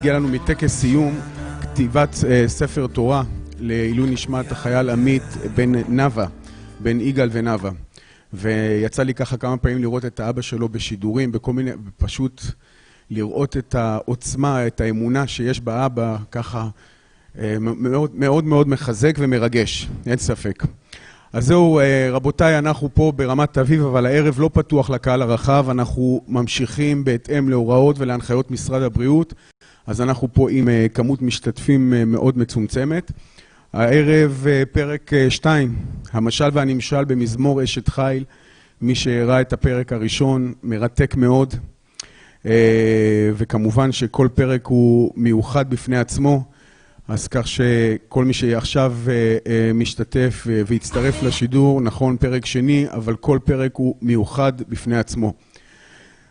הגיע לנו מטקס סיום כתיבת ספר תורה לעילוי נשמת החייל עמית בן יגאל ונאווה, ויצא לי ככה כמה פעמים לראות את האבא שלו בשידורים, פשוט לראות את העוצמה, את האמונה שיש באבא, ככה מאוד מאוד מאוד מחזק ומרגש, אין ספק. אז זהו, רבותיי, אנחנו פה ברמת אביב, אבל הערב לא פתוח לקהל הרחב, אנחנו ממשיכים בהתאם להוראות ולהנחיות משרד הבריאות, אז אנחנו פה עם כמות משתתפים מאוד מצומצמת. הערב פרק 2, המשל והנמשל במזמור אשת חיל, מי שראה את הפרק הראשון מרתק מאוד, וכמובן שכל פרק הוא מיוחד בפני עצמו, אז כך שכל מי שעכשיו משתתף והצטרף לשידור, נכון פרק שני, אבל כל פרק הוא מיוחד בפני עצמו.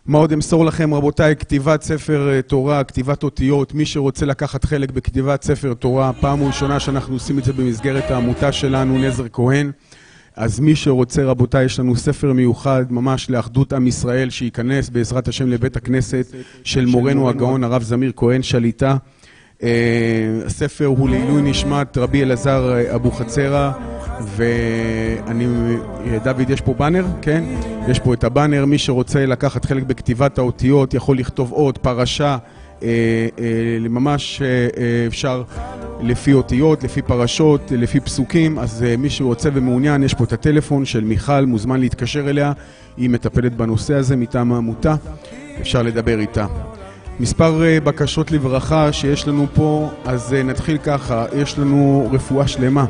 מה עוד אמסור לכם רבותיי? כתיבת ספר תורה, כתיבת אותיות, מי שרוצה לקחת חלק בכתיבת ספר תורה, פעם ראשונה שאנחנו עושים את זה במסגרת העמותה שלנו, נזר כהן, אז מי שרוצה רבותיי, יש לנו ספר מיוחד ממש לאחדות עם ישראל, שייכנס בעזרת השם לבית הכנסת של מורנו הגאון הרב זמיר כהן שליטה. הספר הוא לעילוי נשמת רבי אלעזר אבוחצירא, דוד, יש פה בנר, כן? יש פה את הבנר, מי שרוצה לקחת חלק בכתיבת האותיות יכול לכתוב עוד פרשה, ממש אפשר לפי אותיות, לפי פרשות, לפי פסוקים, אז מי שרוצה ומעוניין, יש פה את הטלפון של מיכל, מוזמן להתקשר אליה, היא מטפלת בנושא הזה מטעם העמותה, אפשר לדבר איתה. מספר בקשות לברכה שיש לנו פה, אז נתחיל ככה, יש לנו רפואה שלמה.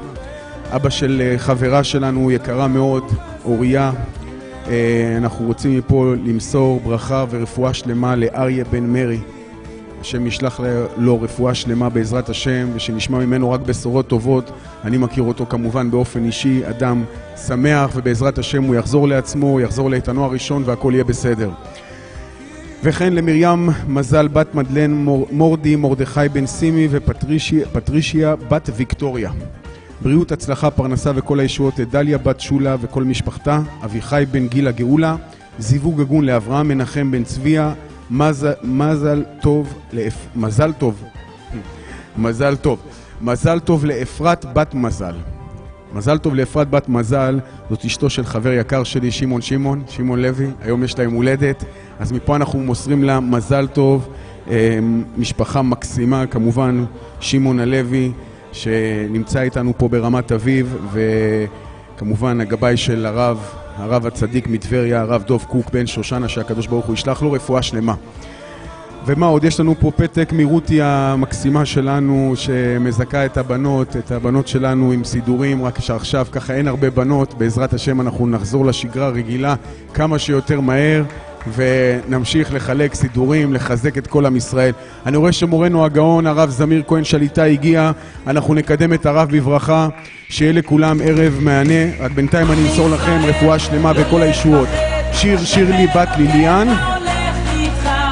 אבא של חברה שלנו יקרה מאוד, אוריה, אנחנו רוצים מפה למסור ברכה ורפואה שלמה לאריה בן מרי. השם ישלח לו רפואה שלמה בעזרת השם, ושנשמע ממנו רק בשורות טובות. אני מכיר אותו כמובן באופן אישי, אדם שמח, ובעזרת השם הוא יחזור לעצמו, הוא יחזור לאיתנו הראשון והכל יהיה בסדר. וכן למרים מזל בת מדלן מורדי מרדכי בן סימי ופטרישיה בת ויקטוריה. בריאות, הצלחה, פרנסה וכל הישועות לדליה בת שולה וכל משפחתה, אביחי בן גילה גאולה, זיווג הגון לאברהם מנחם בן צביה, מזל טוב לאפרת בת מזל. מזל טוב לאפרת בת מזל, זאת אשתו של חבר יקר שלי, שמעון לוי, היום יש לה יום הולדת, אז מפה אנחנו מוסרים לה מזל טוב, משפחה מקסימה, כמובן שמעון הלוי, שנמצא איתנו פה ברמת אביב, וכמובן הגבאי של הרב הצדיק מטבריה, הרב דוב קוק בן שושנה, שהקדוש ברוך הוא ישלח לו רפואה שלמה. ומה עוד? יש לנו פה פתק מרותי המקסימה שלנו שמזכה את הבנות שלנו עם סידורים, רק שעכשיו ככה אין הרבה בנות, בעזרת השם אנחנו נחזור לשגרה רגילה כמה שיותר מהר ונמשיך לחלק סידורים, לחזק את כל עם ישראל. אני רואה שמורנו הגאון הרב זמיר כהן שליטה הגיע, אנחנו נקדם את הרב בברכה, שיהיה לכולם ערב מענה. רק בינתיים אני אמסור לכם רפואה שלמה וכל הישועות. שירלי בת ליליאן,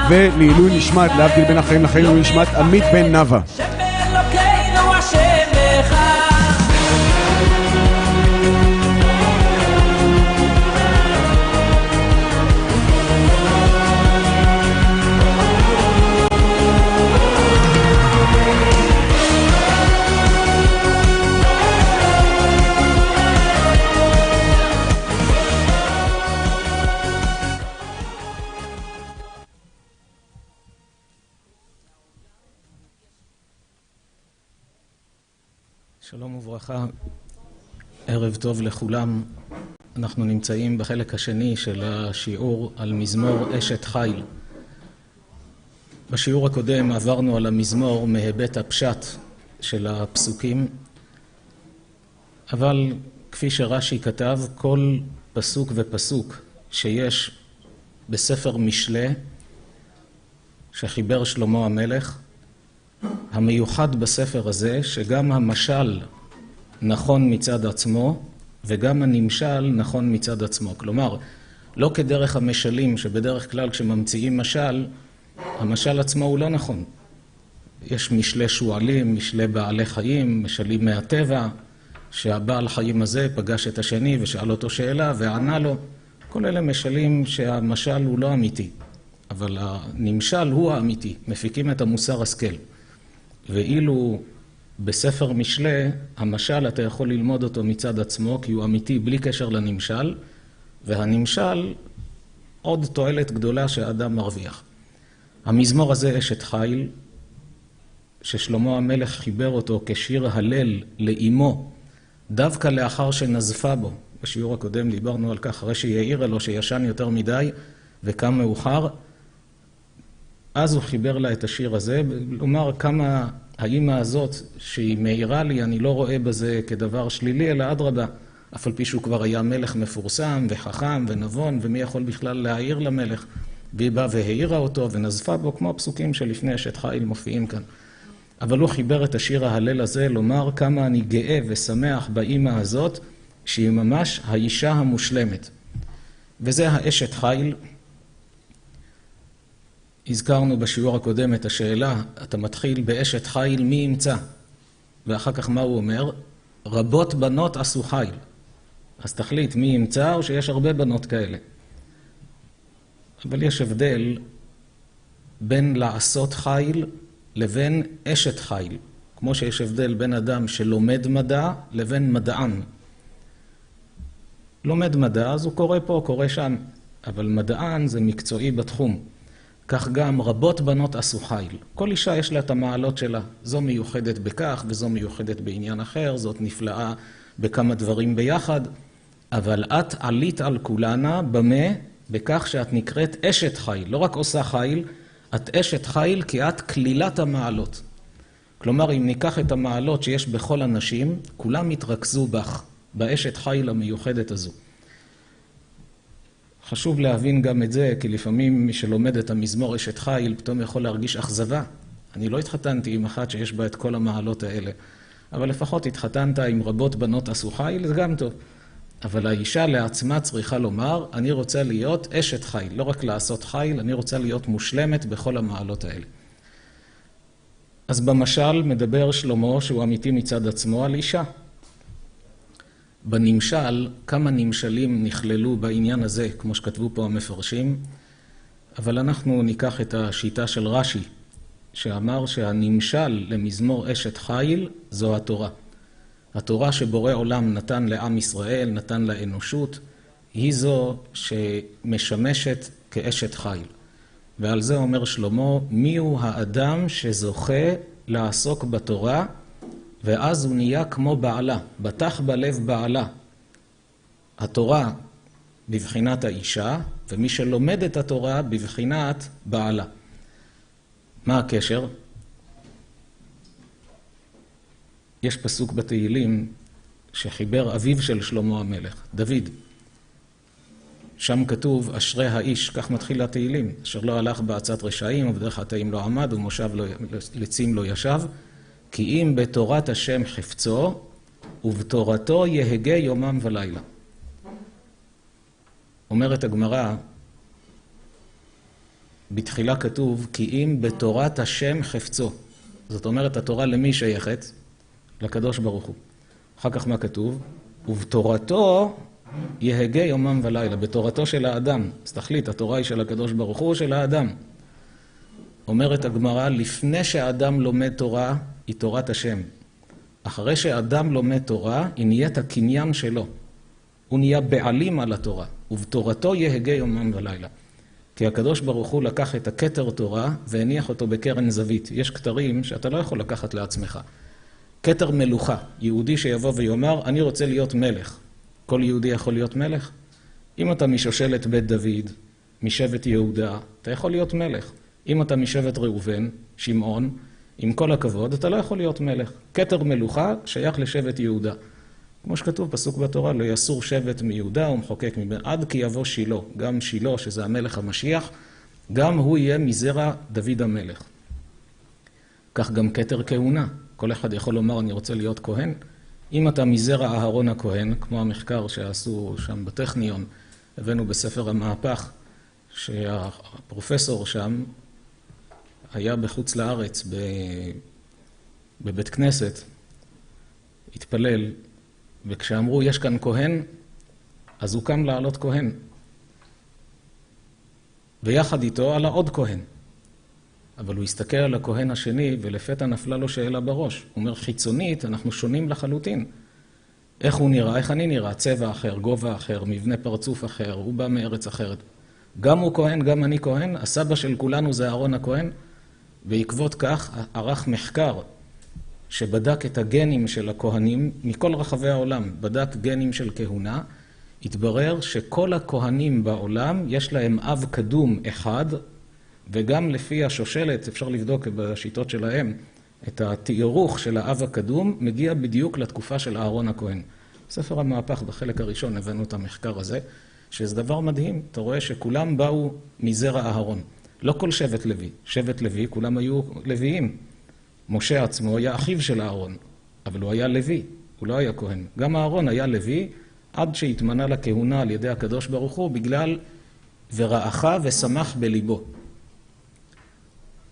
ולעילוי נשמת, להבדיל בין החיים לחיים, לעילוי נשמת עמית בן נאווה. שלום וברכה, ערב טוב לכולם. אנחנו נמצאים בחלק השני של השיעור על מזמור אשת חיל. בשיעור הקודם עברנו על המזמור מהיבט הפשט של הפסוקים, אבל כפי שרש"י כתב, כל פסוק ופסוק שיש בספר משלי שחיבר שלמה המלך, המיוחד בספר הזה שגם המשל נכון מצד עצמו וגם הנמשל נכון מצד עצמו. כלומר, לא כדרך המשלים שבדרך כלל כשממציאים משל, המשל עצמו הוא לא נכון. יש משלי שועלים, משלי בעלי חיים, משלים מהטבע, שהבעל חיים הזה פגש את השני ושאל אותו שאלה וענה לו. כל אלה משלים שהמשל הוא לא אמיתי. אבל הנמשל הוא האמיתי, מפיקים את המוסר השכל. ואילו בספר משלי, המשל אתה יכול ללמוד אותו מצד עצמו, כי הוא אמיתי בלי קשר לנמשל, והנמשל עוד תועלת גדולה שהאדם מרוויח. המזמור הזה, אשת חיל, ששלמה המלך חיבר אותו כשיר הלל לאמו, דווקא לאחר שנזפה בו. בשיעור הקודם דיברנו על כך, אחרי שהיא העירה לו שישן יותר מדי וקם מאוחר, אז הוא חיבר לה את השיר הזה, לומר כמה האמא הזאת שהיא מעירה לי, אני לא רואה בזה כדבר שלילי, אלא אדרבה, אף על פי שהוא כבר היה מלך מפורסם וחכם ונבון, ומי יכול בכלל להעיר למלך, והיא באה והעירה אותו ונזפה בו, כמו הפסוקים שלפני אשת חיל מופיעים כאן. אבל הוא חיבר את השיר ההלל הזה, לומר כמה אני גאה ושמח באמא הזאת, שהיא ממש האישה המושלמת. וזה האשת חיל. הזכרנו בשיעור הקודם את השאלה, אתה מתחיל באשת חיל, מי ימצא? ואחר כך מה הוא אומר? רבות בנות עשו חיל. אז תחליט מי ימצא או שיש הרבה בנות כאלה. אבל יש הבדל בין לעשות חיל לבין אשת חיל. כמו שיש הבדל בין אדם שלומד מדע לבין מדען. לומד מדע, אז הוא קורא פה, קורא שם. אבל מדען זה מקצועי בתחום. כך גם רבות בנות עשו חיל. כל אישה יש לה את המעלות שלה. זו מיוחדת בכך וזו מיוחדת בעניין אחר. זאת נפלאה בכמה דברים ביחד. אבל את עלית על כולנה במה? בכך שאת נקראת אשת חיל. לא רק עושה חיל, את אשת חיל כי את כלילת המעלות. כלומר, אם ניקח את המעלות שיש בכל הנשים, כולם יתרכזו בך, באשת חיל המיוחדת הזו. חשוב להבין גם את זה, כי לפעמים מי שלומד את המזמור אשת חיל, פתאום יכול להרגיש אכזבה. אני לא התחתנתי עם אחת שיש בה את כל המעלות האלה, אבל לפחות התחתנת עם רבות בנות עשו חיל, זה גם טוב. אבל האישה לעצמה צריכה לומר, אני רוצה להיות אשת חיל, לא רק לעשות חיל, אני רוצה להיות מושלמת בכל המעלות האלה. אז במשל מדבר שלמה, שהוא אמיתי מצד עצמו, על אישה. בנמשל, כמה נמשלים נכללו בעניין הזה, כמו שכתבו פה המפרשים, אבל אנחנו ניקח את השיטה של רש"י, שאמר שהנמשל למזמור אשת חיל זו התורה. התורה שבורא עולם נתן לעם ישראל, נתן לאנושות, היא זו שמשמשת כאשת חיל. ועל זה אומר שלמה, מי הוא האדם שזוכה לעסוק בתורה, ואז הוא נהיה כמו בעלה, בטח בלב בעלה. התורה בבחינת האישה, ומי שלומד את התורה בבחינת בעלה. מה הקשר? יש פסוק בתהילים שחיבר אביו של שלמה המלך, דוד. שם כתוב, אשרי האיש, כך מתחיל התהילים, אשר לא הלך בעצת רשעים, ובדרך חטאים לא עמד, ומושב לצים לא ישב, כי אם בתורת השם חפצו, ובתורתו יהגה יומם ולילה. אומרת הגמרא, בתחילה כתוב, כי אם בתורת השם חפצו. זאת אומרת, התורה למי שייכת? לקדוש ברוך הוא. אחר כך מה כתוב? ובתורתו יהגה יומם ולילה, בתורתו של האדם. אז תחליט, התורה היא של הקדוש ברוך הוא או של האדם? אומרת הגמרא, לפני שהאדם לומד תורה, היא תורת השם. אחרי שהאדם לומד תורה, היא נהיית הקניין שלו. הוא נהיה בעלים על התורה, ובתורתו יהגה יומם ולילה. כי הקדוש ברוך הוא לקח את הכתר תורה והניח אותו בקרן זווית. יש כתרים שאתה לא יכול לקחת לעצמך. כתר מלוכה, יהודי שיבוא ויאמר, אני רוצה להיות מלך. כל יהודי יכול להיות מלך? אם אתה משושלת בית דוד, משבט יהודה, אתה יכול להיות מלך. אם אתה משבט ראובן, שמעון, עם כל הכבוד, אתה לא יכול להיות מלך. כתר מלוכה שייך לשבט יהודה. כמו שכתוב פסוק בתורה, לא יסור שבט מיהודה ומחוקק מבין, עד כי יבוא שילה. גם שילה, שזה המלך המשיח, גם הוא יהיה מזרע דוד המלך. כך גם כתר כהונה. כל אחד יכול לומר, אני רוצה להיות כהן. אם אתה מזרע אהרון הכהן, כמו המחקר שעשו שם בטכניון, הבאנו בספר המהפך, שהפרופסור שם היה בחוץ לארץ, בבית כנסת, התפלל, וכשאמרו, יש כאן כהן, אז הוא קם לעלות כהן. ויחד איתו עלה עוד כהן. אבל הוא הסתכל על הכהן השני, ולפתע נפלה לו שאלה בראש. הוא אומר, חיצונית, אנחנו שונים לחלוטין. איך הוא נראה, איך אני נראה, צבע אחר, גובה אחר, מבנה פרצוף אחר, הוא בא מארץ אחרת. גם הוא כהן, גם אני כהן, הסבא של כולנו זה אהרון הכהן, בעקבות כך ערך מחקר שבדק את הגנים של הכהנים מכל רחבי העולם, בדק גנים של כהונה, התברר שכל הכהנים בעולם יש להם אב קדום אחד, וגם לפי השושלת, אפשר לבדוק בשיטות שלהם, את התיארוך של האב הקדום מגיע בדיוק לתקופה של אהרון הכהן. בספר המהפך בחלק הראשון הבאנו את המחקר הזה, שזה דבר מדהים, אתה רואה שכולם באו מזרע אהרון. לא כל שבט לוי, שבט לוי, כולם היו לוויים. משה עצמו היה אחיו של אהרון, אבל הוא היה לוי, הוא לא היה כהן. גם אהרון היה לוי עד שהתמנה לכהונה על ידי הקדוש ברוך הוא, בגלל ורעך ושמח בליבו.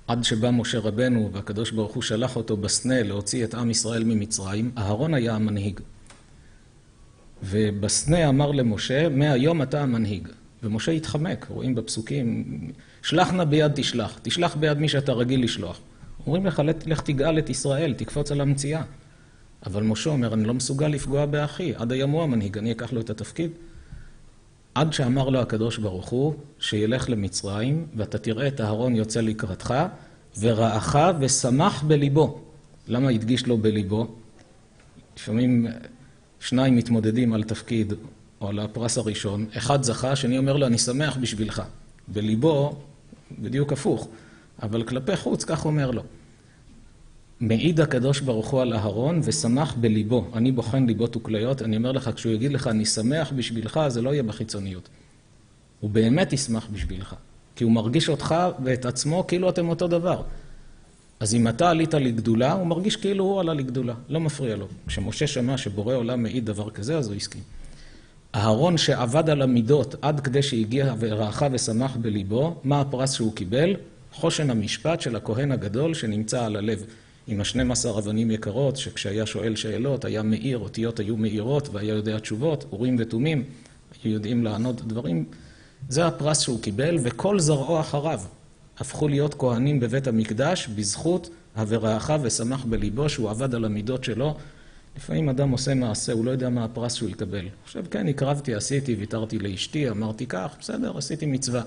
עד שבא משה רבנו והקדוש ברוך הוא שלח אותו בסנה להוציא את עם ישראל ממצרים, אהרון היה המנהיג. ובסנה אמר למשה, מהיום אתה המנהיג. ומשה התחמק, רואים בפסוקים, שלח נא ביד תשלח, תשלח ביד מי שאתה רגיל לשלוח. אומרים לך, לך תגאל את ישראל, תקפוץ על המציאה. אבל משה אומר, אני לא מסוגל לפגוע באחי, עד היום הוא המנהיג, אני אקח לו את התפקיד. עד שאמר לו הקדוש ברוך הוא, שילך למצרים, ואתה תראה את אהרון יוצא לקראתך, ורעך ושמח בליבו. למה הדגיש לו בליבו? לפעמים שניים מתמודדים על תפקיד, או על הפרס הראשון, אחד זכה, שני אומר לו, אני שמח בשבילך. בליבו, בדיוק הפוך, אבל כלפי חוץ, כך אומר לו. מעיד הקדוש ברוך הוא על אהרון ושמח בליבו. אני בוחן ליבות וכליות, אני אומר לך, כשהוא יגיד לך, אני שמח בשבילך, זה לא יהיה בחיצוניות. הוא באמת ישמח בשבילך, כי הוא מרגיש אותך ואת עצמו כאילו אתם אותו דבר. אז אם אתה עלית לגדולה, הוא מרגיש כאילו הוא עלה לגדולה, לא מפריע לו. כשמשה שמע שבורא עולם מעיד דבר כזה, אז הוא הסכים. אהרון שעבד על המידות עד כדי שהגיע ורעך ושמח בליבו, מה הפרס שהוא קיבל? חושן המשפט של הכהן הגדול שנמצא על הלב. עם ה-12 אבנים יקרות, שכשהיה שואל שאלות, היה מאיר, אותיות היו מאירות, והיה יודע תשובות, אורים ותומים, היו יודעים לענות דברים. זה הפרס שהוא קיבל, וכל זרעו אחריו הפכו להיות כהנים בבית המקדש, בזכות ורעך ושמח בליבו, שהוא עבד על המידות שלו. לפעמים אדם עושה מעשה, הוא לא יודע מה הפרס שהוא יקבל. עכשיו, כן, הקרבתי, עשיתי, ויתרתי לאשתי, אמרתי כך, בסדר, עשיתי מצווה.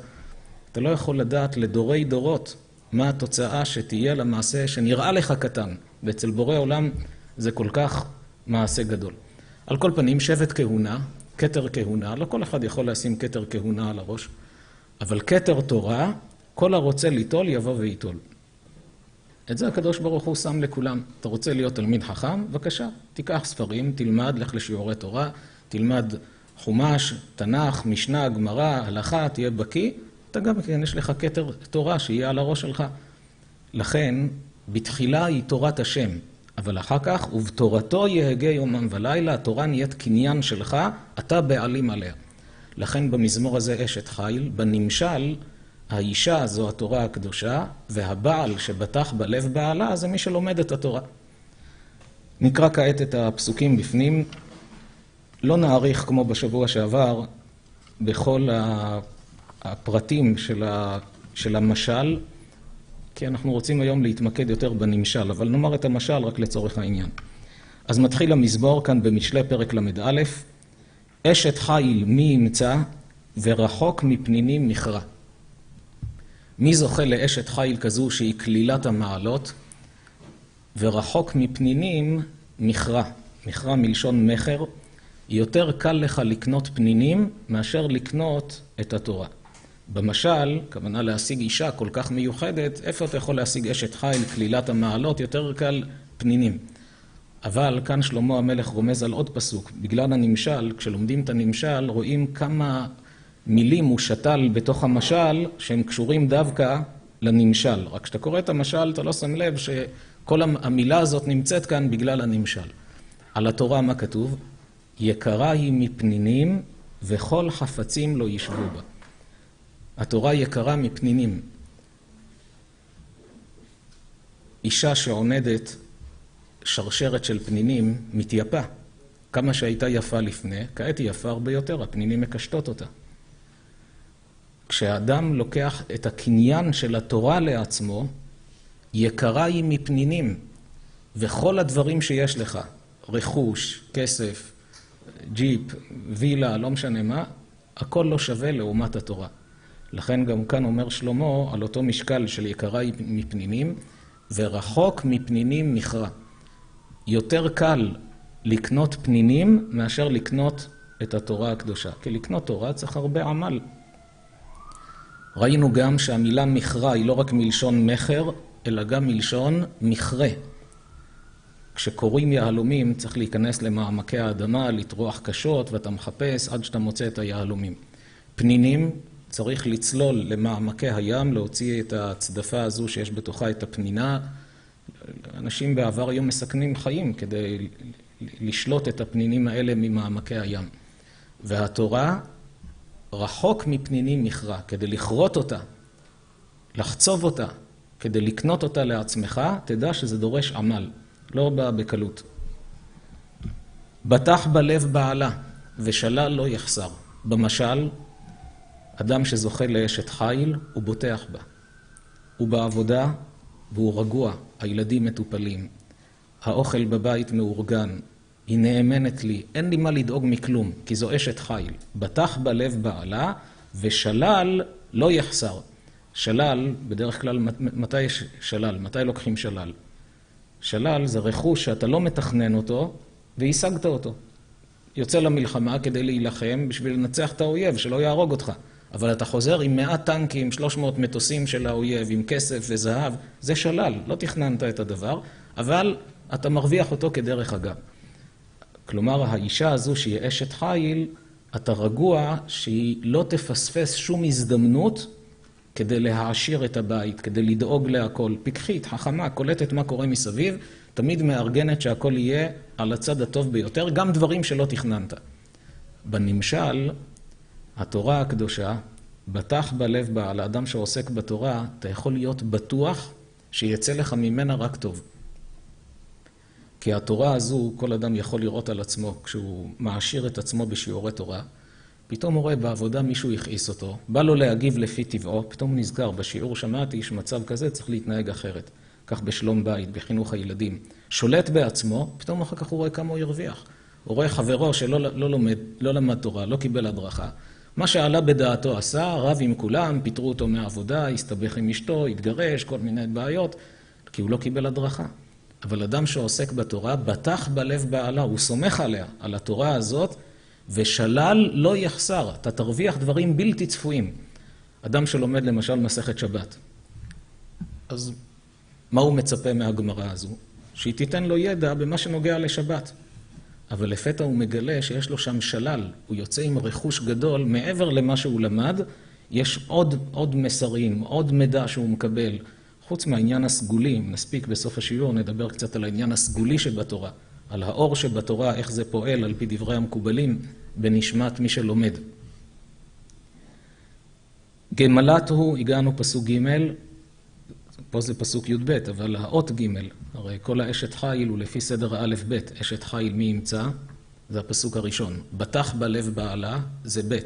אתה לא יכול לדעת לדורי דורות מה התוצאה שתהיה למעשה שנראה לך קטן. ואצל בורא עולם זה כל כך מעשה גדול. על כל פנים, שבט כהונה, כתר כהונה, לא כל אחד יכול לשים כתר כהונה על הראש, אבל כתר תורה, כל הרוצה ליטול יבוא ויטול. את זה הקדוש ברוך הוא שם לכולם. אתה רוצה להיות תלמיד חכם? בבקשה, תיקח ספרים, תלמד, לך לשיעורי תורה, תלמד חומש, תנ"ך, משנה, גמרא, הלכה, תהיה בקיא. אתה גם כן, יש לך כתר תורה שיהיה על הראש שלך. לכן, בתחילה היא תורת השם, אבל אחר כך, ובתורתו יהגה יומם ולילה, התורה נהיית קניין שלך, אתה בעלים עליה. לכן במזמור הזה אשת חיל, בנמשל, האישה זו התורה הקדושה, והבעל שבטח בלב בעלה זה מי שלומד את התורה. נקרא כעת את הפסוקים בפנים, לא נאריך כמו בשבוע שעבר, בכל הפרטים של המשל, כי אנחנו רוצים היום להתמקד יותר בנמשל, אבל נאמר את המשל רק לצורך העניין. אז מתחיל המזמור כאן במשלי פרק למד א', אשת חיל מי ימצא ורחוק מפנינים מכרה. מי זוכה לאשת חיל כזו שהיא כלילת המעלות, ורחוק מפנינים מכרה. מכרה מלשון מחר, יותר קל לך לקנות פנינים מאשר לקנות את התורה. במשל, כוונה להשיג אישה כל כך מיוחדת, איפה אתה יכול להשיג אשת חיל, כלילת המעלות, יותר קל פנינים. אבל כאן שלמה המלך רומז על עוד פסוק. בגלל הנמשל, כשלומדים את הנמשל, רואים כמה מילים הוא שתל בתוך המשל, שהם קשורים דווקא לנמשל. רק כשאתה קורא את המשל, אתה לא שם לב שכל המילה הזאת נמצאת כאן בגלל הנמשל. על התורה מה כתוב? יקרה היא מפנינים וכל חפצים לא ישבו בה. התורה יקרה מפנינים. אישה שעונדת שרשרת של פנינים מתייפה. כמה שהייתה יפה לפני, כעת היא יפה הרבה יותר, הפנינים מקשטות אותה. כשאדם לוקח את הקניין של התורה לעצמו, יקרה היא מפנינים, וכל הדברים שיש לך, רכוש, כסף, ג'יפ, וילה, לא משנה מה, הכל לא שווה לעומת התורה. לכן גם כאן אומר שלמה על אותו משקל של יקרה היא מפנינים, ורחוק מפנינים מכרע. יותר קל לקנות פנינים מאשר לקנות את התורה הקדושה. כי לקנות תורה צריך הרבה עמל. ראינו גם שהמילה מכרע היא לא רק מלשון מחר, אלא גם מלשון מכרה. כשקוראים יהלומים צריך להיכנס למעמקי האדמה, לטרוח קשות, ואתה מחפש עד שאתה מוצא את היהלומים. פנינים צריך לצלול למעמקי הים, להוציא את הצדפה הזו שיש בתוכה את הפנינה. אנשים בעבר היו מסכנים חיים כדי לשלוט את הפנינים האלה ממעמקי הים. והתורה רחוק מפנינים מכרע, כדי לכרות אותה, לחצוב אותה, כדי לקנות אותה לעצמך, תדע שזה דורש עמל, לא בא בקלות. בטח בלב בעלה, ושלל לא יחסר. במשל, אדם שזוכה לאשת חיל, הוא בוטח בה. הוא בעבודה, והוא רגוע, הילדים מטופלים. האוכל בבית מאורגן, היא נאמנת לי, אין לי מה לדאוג מכלום, כי זו אשת חיל. בטח בלב בעלה, ושלל לא יחסר. שלל, בדרך כלל, מתי יש שלל? מתי לוקחים שלל? שלל זה רכוש שאתה לא מתכנן אותו, והשגת אותו. יוצא למלחמה כדי להילחם, בשביל לנצח את האויב, שלא יהרוג אותך. אבל אתה חוזר עם 100 טנקים, 300 מטוסים של האויב, עם כסף וזהב, זה שלל, לא תכננת את הדבר, אבל אתה מרוויח אותו כדרך אגב. כלומר, האישה הזו שהיא אשת חיל, אתה רגוע שהיא לא תפספס שום הזדמנות כדי להעשיר את הבית, כדי לדאוג להכל. פיקחית, חכמה, קולטת מה קורה מסביב, תמיד מארגנת שהכל יהיה על הצד הטוב ביותר, גם דברים שלא תכננת. בנמשל, התורה הקדושה, בטח בלב בעל האדם שעוסק בתורה, אתה יכול להיות בטוח שיצא לך ממנה רק טוב. כי התורה הזו, כל אדם יכול לראות על עצמו, כשהוא מעשיר את עצמו בשיעורי תורה, פתאום הוא רואה בעבודה מישהו יכעיס אותו, בא לו להגיב לפי טבעו, פתאום הוא נזכר, בשיעור שמעתי שמצב כזה צריך להתנהג אחרת. כך בשלום בית, בחינוך הילדים. שולט בעצמו, פתאום אחר כך הוא רואה כמה הוא ירוויח. הוא רואה חברו שלא לא למד תורה, לא קיבל הדרכה. מה שעלה בדעתו עשה, רב עם כולם, פיטרו אותו מהעבודה, הסתבך עם אשתו, התגרש, כל מיני בעיות, כי הוא לא קיבל הדרכה. אבל אדם שעוסק בתורה, בטח בלב בעלה, הוא סומך עליה, על התורה הזאת, ושלל לא יחסר, אתה תרוויח דברים בלתי צפויים. אדם שלומד למשל מסכת שבת, אז מה הוא מצפה מהגמרא הזו? שהיא תיתן לו ידע במה שנוגע לשבת. אבל לפתע הוא מגלה שיש לו שם שלל, הוא יוצא עם רכוש גדול, מעבר למה שהוא למד, יש עוד מסרים, עוד מידע שהוא מקבל. חוץ מהעניין הסגולי, נספיק בסוף השיעור, נדבר קצת על העניין הסגולי שבתורה, על האור שבתורה, איך זה פועל על פי דברי המקובלים, בנשמת מי שלומד. גמלת הוא, הגענו פסוק ג', פה זה פסוק י' ב', אבל האות ג', הרי כל האשת חיל הוא לפי סדר האלף ב', אשת חיל מי ימצא, זה הפסוק הראשון. בטח בלב בעלה, זה ב'.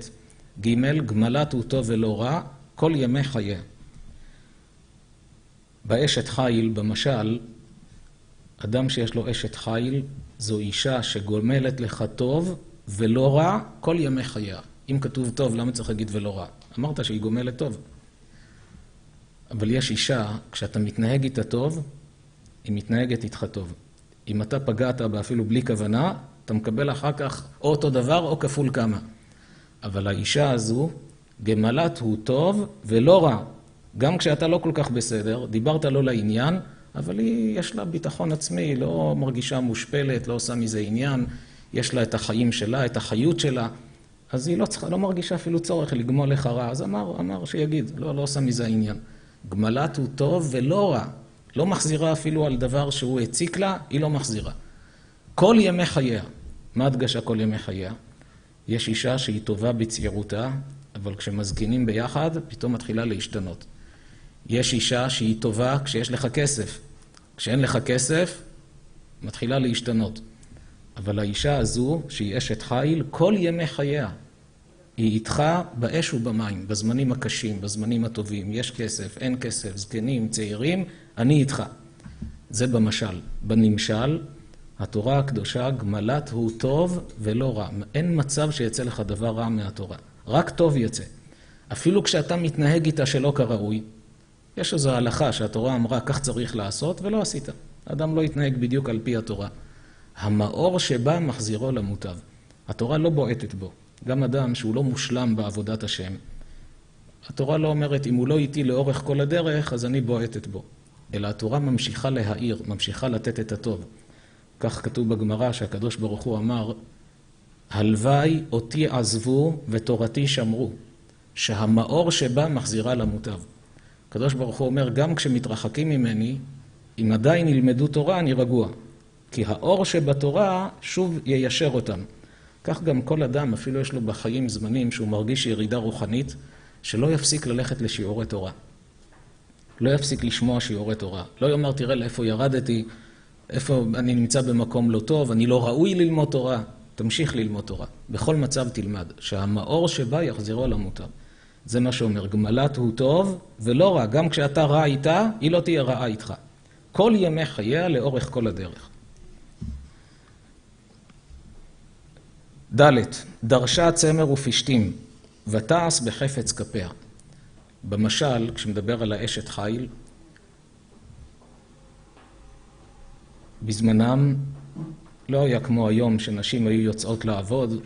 ג', גמלת הוא טוב ולא רע, כל ימי חייה. באשת חיל, במשל, אדם שיש לו אשת חיל, זו אישה שגומלת לך טוב ולא רע כל ימי חייה. אם כתוב טוב, למה צריך להגיד ולא רע? אמרת שהיא גומלת טוב. אבל יש אישה, כשאתה מתנהג איתה טוב, היא מתנהגת איתך טוב. אם אתה פגעת בה אפילו בלי כוונה, אתה מקבל אחר כך או אותו דבר או כפול כמה. אבל האישה הזו, גמלת הוא טוב ולא רע. גם כשאתה לא כל כך בסדר, דיברת לא לעניין, אבל יש לה ביטחון עצמי, היא לא מרגישה מושפלת, לא עושה מזה עניין, יש לה את החיים שלה, את החיות שלה, אז היא לא מרגישה אפילו צורך לגמול לך רע, אז אמר שיגיד, לא עושה מזה עניין. גמלת הוא טוב ולא רע, לא מחזירה אפילו על דבר שהוא הציק לה, היא לא מחזירה. כל ימי חייה, מה הדגשה כל ימי חייה? יש אישה שהיא טובה בצעירותה, אבל כשמזקינים ביחד, פתאום מתחילה להשתנות. יש אישה שהיא טובה כשיש לך כסף. כשאין לך כסף, מתחילה להשתנות. אבל האישה הזו, שהיא אשת חיל, כל ימי חייה, היא איתך באש ובמים, בזמנים הקשים, בזמנים הטובים. יש כסף, אין כסף, זקנים, צעירים, אני איתך. זה במשל. בנמשל, התורה הקדושה, גמלת הוא טוב ולא רע. אין מצב שיצא לך דבר רע מהתורה. רק טוב יצא. אפילו כשאתה מתנהג איתה שלא כראוי, יש איזו הלכה שהתורה אמרה כך צריך לעשות ולא עשית. האדם לא יתנהג בדיוק על פי התורה. המאור שבה מחזירו למוטב. התורה לא בועטת בו. גם אדם שהוא לא מושלם בעבודת השם. התורה לא אומרת, אם הוא לא איתי לאורך כל הדרך, אז אני בועטת בו. אלא התורה ממשיכה להאיר, ממשיכה לתת את הטוב. כך כתוב בגמרא שהקדוש ברוך הוא אמר, הלוואי אותי עזבו ותורתי שמרו, שהמאור שבה מחזירה למוטב. הקדוש ברוך הוא אומר, גם כשמתרחקים ממני, אם עדיין ילמדו תורה, אני רגוע. כי האור שבתורה שוב יישר אותם. כך גם כל אדם, אפילו יש לו בחיים זמנים שהוא מרגיש ירידה רוחנית, שלא יפסיק ללכת לשיעורי תורה. לא יפסיק לשמוע שיעורי תורה. לא יאמר, תראה לאיפה ירדתי, איפה אני נמצא במקום לא טוב, אני לא ראוי ללמוד תורה. תמשיך ללמוד תורה. בכל מצב תלמד, שהמאור שבה יחזירו למוטב. זה מה שאומר, גמלת הוא טוב ולא רע. גם כשאתה רע איתה, היא לא תהיה רעה איתך. כל ימי חייה לאורך כל הדרך. ד' דרשה צמר ופשתים, ותעש בחפץ כפיה. במשל, כשמדבר על האשת חיל, בזמנם לא היה כמו היום שנשים היו יוצאות לעבוד,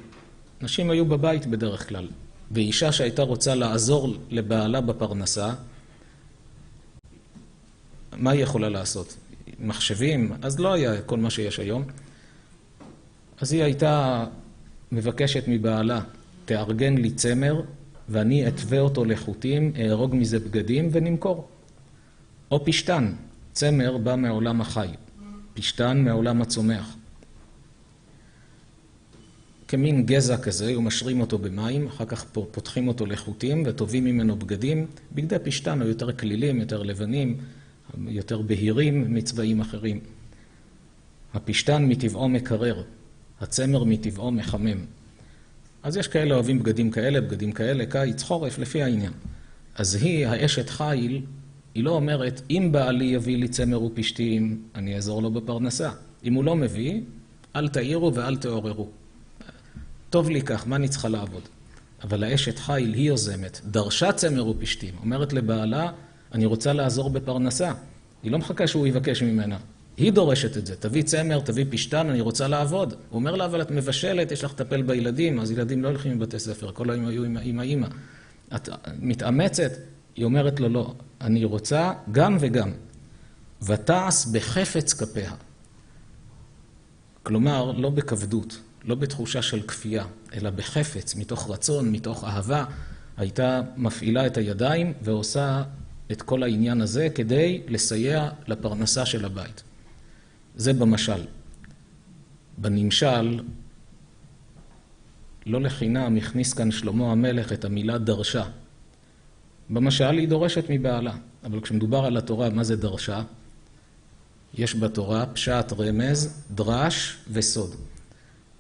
נשים היו בבית בדרך כלל. ואישה שהייתה רוצה לעזור לבעלה בפרנסה, מה היא יכולה לעשות? מחשבים? אז לא היה כל מה שיש היום. אז היא הייתה מבקשת מבעלה, תארגן לי צמר, ואני אתווה אותו לחוטים, אהרוג מזה בגדים ונמכור. או פשטן, צמר בא מעולם החי, פשטן מעולם הצומח. כמין גזע כזה, ומשרים אותו במים, אחר כך פותחים אותו לחוטים וטובים ממנו בגדים. בגדי פשטן היו יותר כלילים, יותר לבנים, יותר בהירים מצבעים אחרים. הפשטן מטבעו מקרר, הצמר מטבעו מחמם. אז יש כאלה אוהבים בגדים כאלה, קיץ, חורף, לפי העניין. אז היא, האשת חיל, היא לא אומרת, אם בעלי יביא לי צמר ופשתים, אני אעזור לו בפרנסה. אם הוא לא מביא, אל תעירו ואל תעוררו. טוב לי כך, מה אני צריכה לעבוד? אבל האשת חיל היא יוזמת, דרשה צמר ופשתים, אומרת לבעלה, אני רוצה לעזור בפרנסה. היא לא מחכה שהוא יבקש ממנה. היא דורשת את זה, תביא צמר, תביא פשטן, אני רוצה לעבוד. הוא אומר לה, אבל את מבשלת, יש לך לטפל בילדים, אז ילדים לא הולכים מבתי ספר, כל היום היו עם האמא. את מתאמצת, היא אומרת לו, לא, אני רוצה גם וגם. ותעש בחפץ כפיה. כלומר, לא בכבדות, לא בתחושה של כפייה, אלא בחפץ, מתוך רצון, מתוך אהבה, הייתה מפעילה את הידיים ועושה את כל העניין הזה כדי לסייע לפרנסה של הבית. זה במשל. בנמשל, לא לחינם הכניס כאן שלמה המלך את המילה דרשה. במשל היא דורשת מבעלה, אבל כשמדובר על התורה, מה זה דרשה? יש בתורה פשט, רמז, דרש וסוד.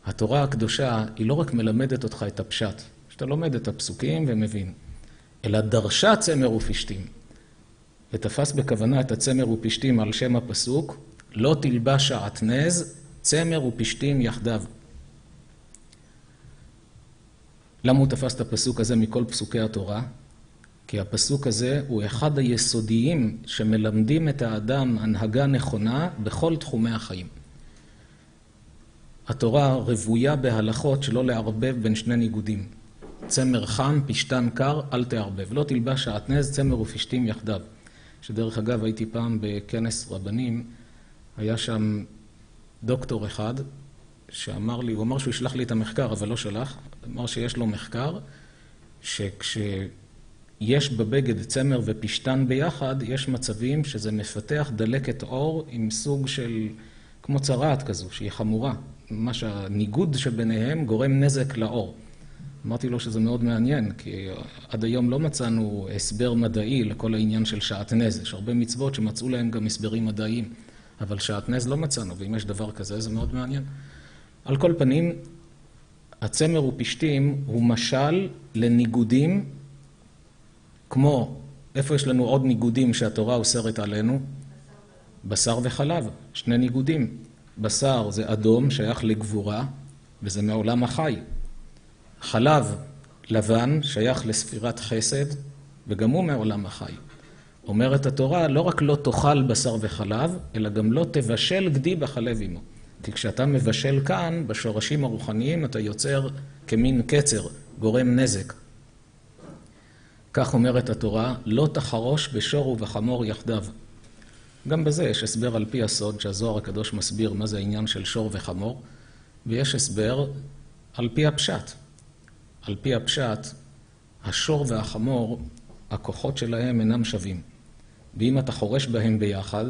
התורה הקדושה היא לא רק מלמדת אותך את הפשט, שאתה לומד את הפסוקים ומבין, אלא דרשה צמר ופשתים. ותפס בכוונה את הצמר ופשתים על שם הפסוק, לא תלבש שעטנז, צמר ופשתים יחדיו. למה הוא תפס את הפסוק הזה מכל פסוקי התורה? כי הפסוק הזה הוא אחד היסודיים שמלמדים את האדם הנהגה נכונה בכל תחומי החיים. התורה רבויה בהלכות שלא לערבב בין שני ניגודים. צמר חם, פשטן קר, אל תערבב. לא תלבש שעטנז, צמר ופשתים יחדיו. שדרך אגב הייתי פעם בכנס רבנים, היה שם דוקטור אחד שאמר לי, הוא אמר שהוא ישלח לי את המחקר, אבל לא שלח. אמר שיש לו מחקר, שכשיש בבגד צמר ופשטן ביחד, יש מצבים שזה מפתח דלקת עור עם סוג של, כמו צרעת כזו, שהיא חמורה. מה שהניגוד שביניהם גורם נזק לעור. אמרתי לו שזה מאוד מעניין, כי עד היום לא מצאנו הסבר מדעי לכל העניין של שעטנז. יש הרבה מצוות שמצאו להם גם הסברים מדעיים, אבל שעטנז לא מצאנו, ואם יש דבר כזה זה מאוד מעניין. על כל פנים, הצמר ופשתים הוא משל לניגודים, כמו איפה יש לנו עוד ניגודים שהתורה אוסרת עלינו? בשר וחלב, שני ניגודים. בשר זה אדום, שייך לגבורה, וזה מעולם החי. חלב לבן, שייך לספירת חסד, וגם הוא מעולם החי. אומרת התורה, לא רק לא תאכל בשר וחלב, אלא גם לא תבשל גדי בחלב עמו. כי כשאתה מבשל כאן, בשורשים הרוחניים, אתה יוצר כמין קצר, גורם נזק. כך אומרת התורה, לא תחרוש בשור ובחמור יחדיו. גם בזה יש הסבר על פי הסוד, שהזוהר הקדוש מסביר מה זה העניין של שור וחמור, ויש הסבר על פי הפשט. על פי הפשט, השור והחמור, הכוחות שלהם אינם שווים. ואם אתה חורש בהם ביחד,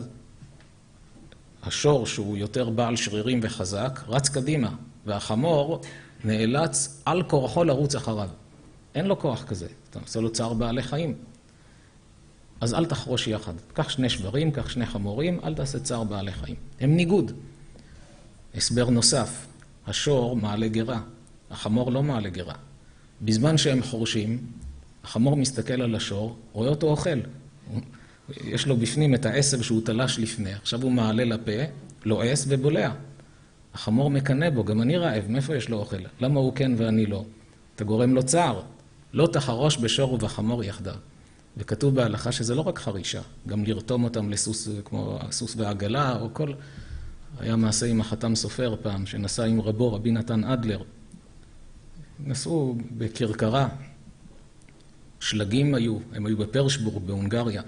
השור שהוא יותר בעל שרירים וחזק, רץ קדימה, והחמור נאלץ על כורחו לרוץ אחריו. אין לו כוח כזה, אתה עושה לו צער בעלי חיים. אז אל תחרוש יחד. קח שני שברים, קח שני חמורים, אל תעשה צער בעלי חיים. הם ניגוד. הסבר נוסף, השור מעלה גרה, החמור לא מעלה גרה. בזמן שהם חורשים, החמור מסתכל על השור, רואה אותו אוכל. יש לו בפנים את העשב שהוא תלש לפני, עכשיו הוא מעלה לפה, לועס ובולע. החמור מקנא בו, גם אני רעב, מאיפה יש לו אוכל? למה הוא כן ואני לא? אתה גורם לו צער. לא תחרוש בשור ובחמור יחדיו. וכתוב בהלכה שזה לא רק חרישה, גם לרתום אותם לסוס כמו הסוס והעגלה, או כל... היה מעשה עם החתם סופר פעם, שנסע עם רבו, רבי נתן אדלר. נסעו בקרקרה, שלגים היו, הם היו בפרשבורג בהונגריה,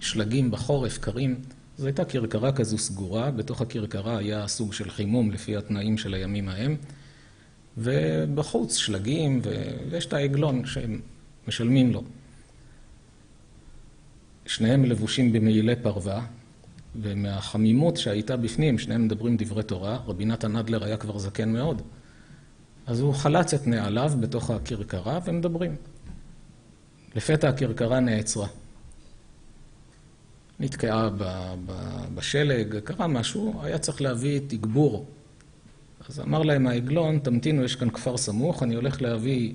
שלגים בחורף, קרים. זו הייתה קרקרה כזו סגורה, בתוך הקרקרה היה סוג של חימום לפי התנאים של הימים ההם, ובחוץ שלגים, ויש את העגלון שהם משלמים לו. שניהם לבושים במעילי פרווה, ומהחמימות שהייתה בפנים, שניהם מדברים דברי תורה, רבי נתן אדלר היה כבר זקן מאוד. אז הוא חלץ את נעליו בתוך הקרקרה ומדברים. לפתע הקרקרה נעצרה. נתקעה בשלג, קרה משהו, היה צריך להביא תגבור. אז אמר להם העגלון, תמתינו, יש כאן כפר סמוך, אני הולך להביא